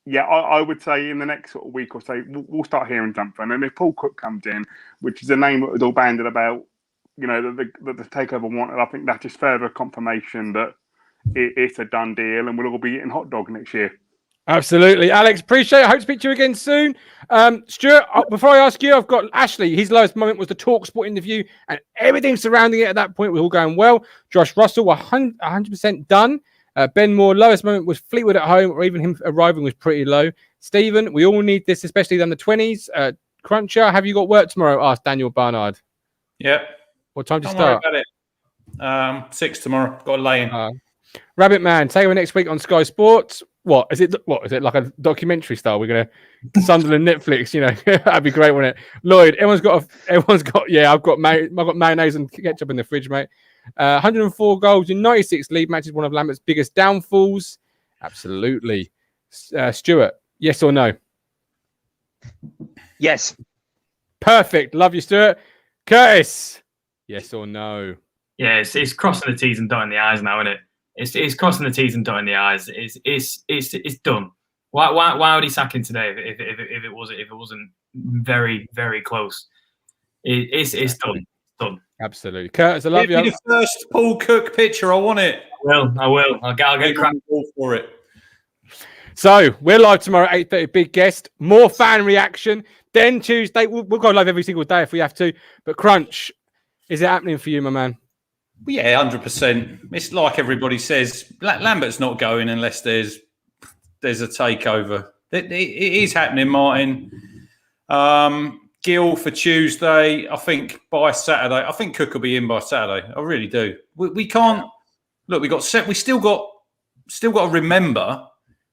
Yeah, I would say in the next sort of week or so, we'll start hearing something. And if Paul Cook comes in, which is a name that was all banded about, that the takeover wanted, I think that's just further confirmation that it's a done deal, and we'll all be eating hot dog next year. Absolutely. Alex, appreciate it. I hope to speak to you again soon. Stuart, before I ask you, I've got Ashley. His lowest moment was the TalkSport interview, and everything surrounding it at that point was all going well. Josh Russell, 100% done. Ben Moore, lowest moment was Fleetwood at home, or even him arriving was pretty low. Stephen, we all need this, especially in the 20s. Cruncher, have you got work tomorrow? Asked Daniel Barnard. Yeah. What time do you Don't worry start? about it. 6 tomorrow. Got to lay in. Rabbit Man, takeover next week on Sky Sports. What is it? What is it like a documentary style? We're gonna Sunderland Netflix. You know, that'd be great, wouldn't it? Lloyd, everyone's got. Yeah, I've got mayonnaise and ketchup in the fridge, mate. 104 goals in 96 league matches. One of Lambert's biggest downfalls. Absolutely. Stuart, yes or no? Yes. Perfect. Love you, Stuart. Curtis, yes or no? Yeah, it's crossing the T's and dotting the I's now, isn't it? It's crossing the T's and dotting the I's. It's done. Why would he sack him today if it wasn't very, very close? It's done. Done. Absolutely. Curtis, I love you. Give me the first Paul Cook picture. I want it. I will. I'll get cracking for it. So we're live tomorrow at 8:30. Big guest. More fan reaction. Then Tuesday, we'll go live every single day if we have to. But Crunch, is it happening for you, my man? Yeah, 100%. It's like everybody says, Lambert's not going unless there's a takeover. It is happening, Martin. Gill for Tuesday. I think by Saturday. I think Cook will be in by Saturday. I really do. We can't look. We still got to remember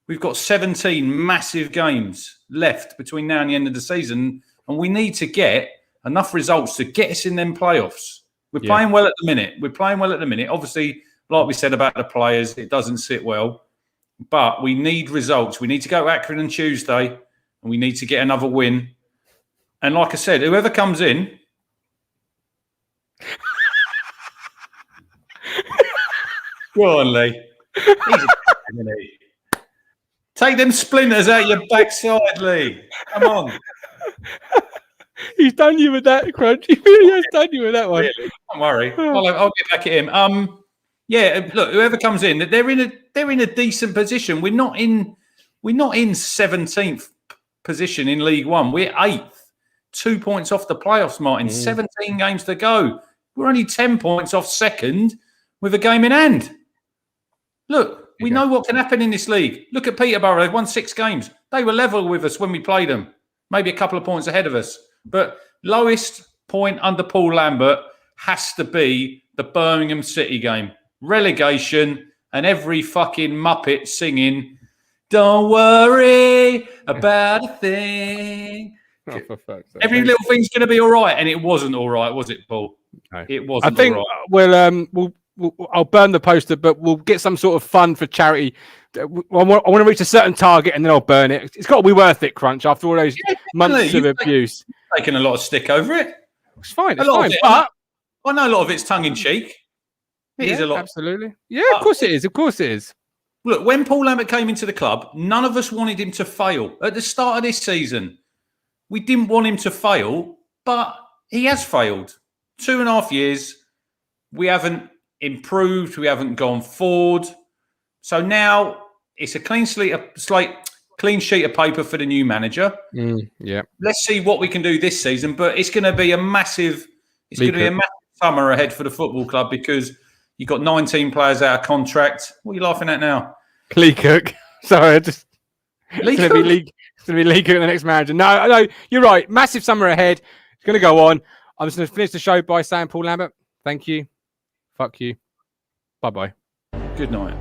we've got 17 massive games left between now and the end of the season, and we need to get enough results to get us in them playoffs. We're playing well at the minute. Obviously, like we said about the players, it doesn't sit well. But we need results. We need to go to Accrington on Tuesday, and we need to get another win. And like I said, whoever comes in... Go on, Lee. Take them splinters out your backside, Lee. Come on. He's done you with that, Crunch. He really has done you with that one. Really? Don't worry. I'll get back at him. Yeah, look, whoever comes in, they're in a decent position. We're not in 17th position in League One. We're 8th, 2 points off the playoffs, Martin. 17 games to go. We're only 10 points off second with a game in hand. Look, we know what can happen in this league. Look at Peterborough. They've won 6 games. They were level with us when we played them. Maybe a couple of points ahead of us. But lowest point under Paul Lambert has to be the Birmingham City game. Relegation and every fucking Muppet singing, "Don't worry about a thing." Oh, for fuck's sake. Every little thing's going to be all right. And it wasn't all right, was it, Paul? No. It wasn't. I think all right. I'll burn the poster, but we'll get some sort of fund for charity. I want to reach a certain target, and then I'll burn it. It's got to be worth it, Crunch. After all those months of abuse, taking a lot of stick over it. It's fine. It's A lot fine. of it, But I know a lot of it's tongue in cheek. It is a lot. Absolutely. Yeah, of course it is. Of course it is. Look, when Paul Lambert came into the club, none of us wanted him to fail. At the start of this season, we didn't want him to fail, but he has failed. 2.5 years, we haven't improved, we haven't gone forward. So now it's a clean sheet of paper for the new manager. Yeah. Let's see what we can do this season, but it's going to be a massive summer ahead for the football club because you've got 19 players out of contract. What are you laughing at now? Lee Cook. Sorry, it's Lee going to be Lee Cook, the next manager. No, you're right. Massive summer ahead. It's going to go on. I'm just going to finish the show by saying, Paul Lambert, thank you. Fuck you. Bye-bye. Good night.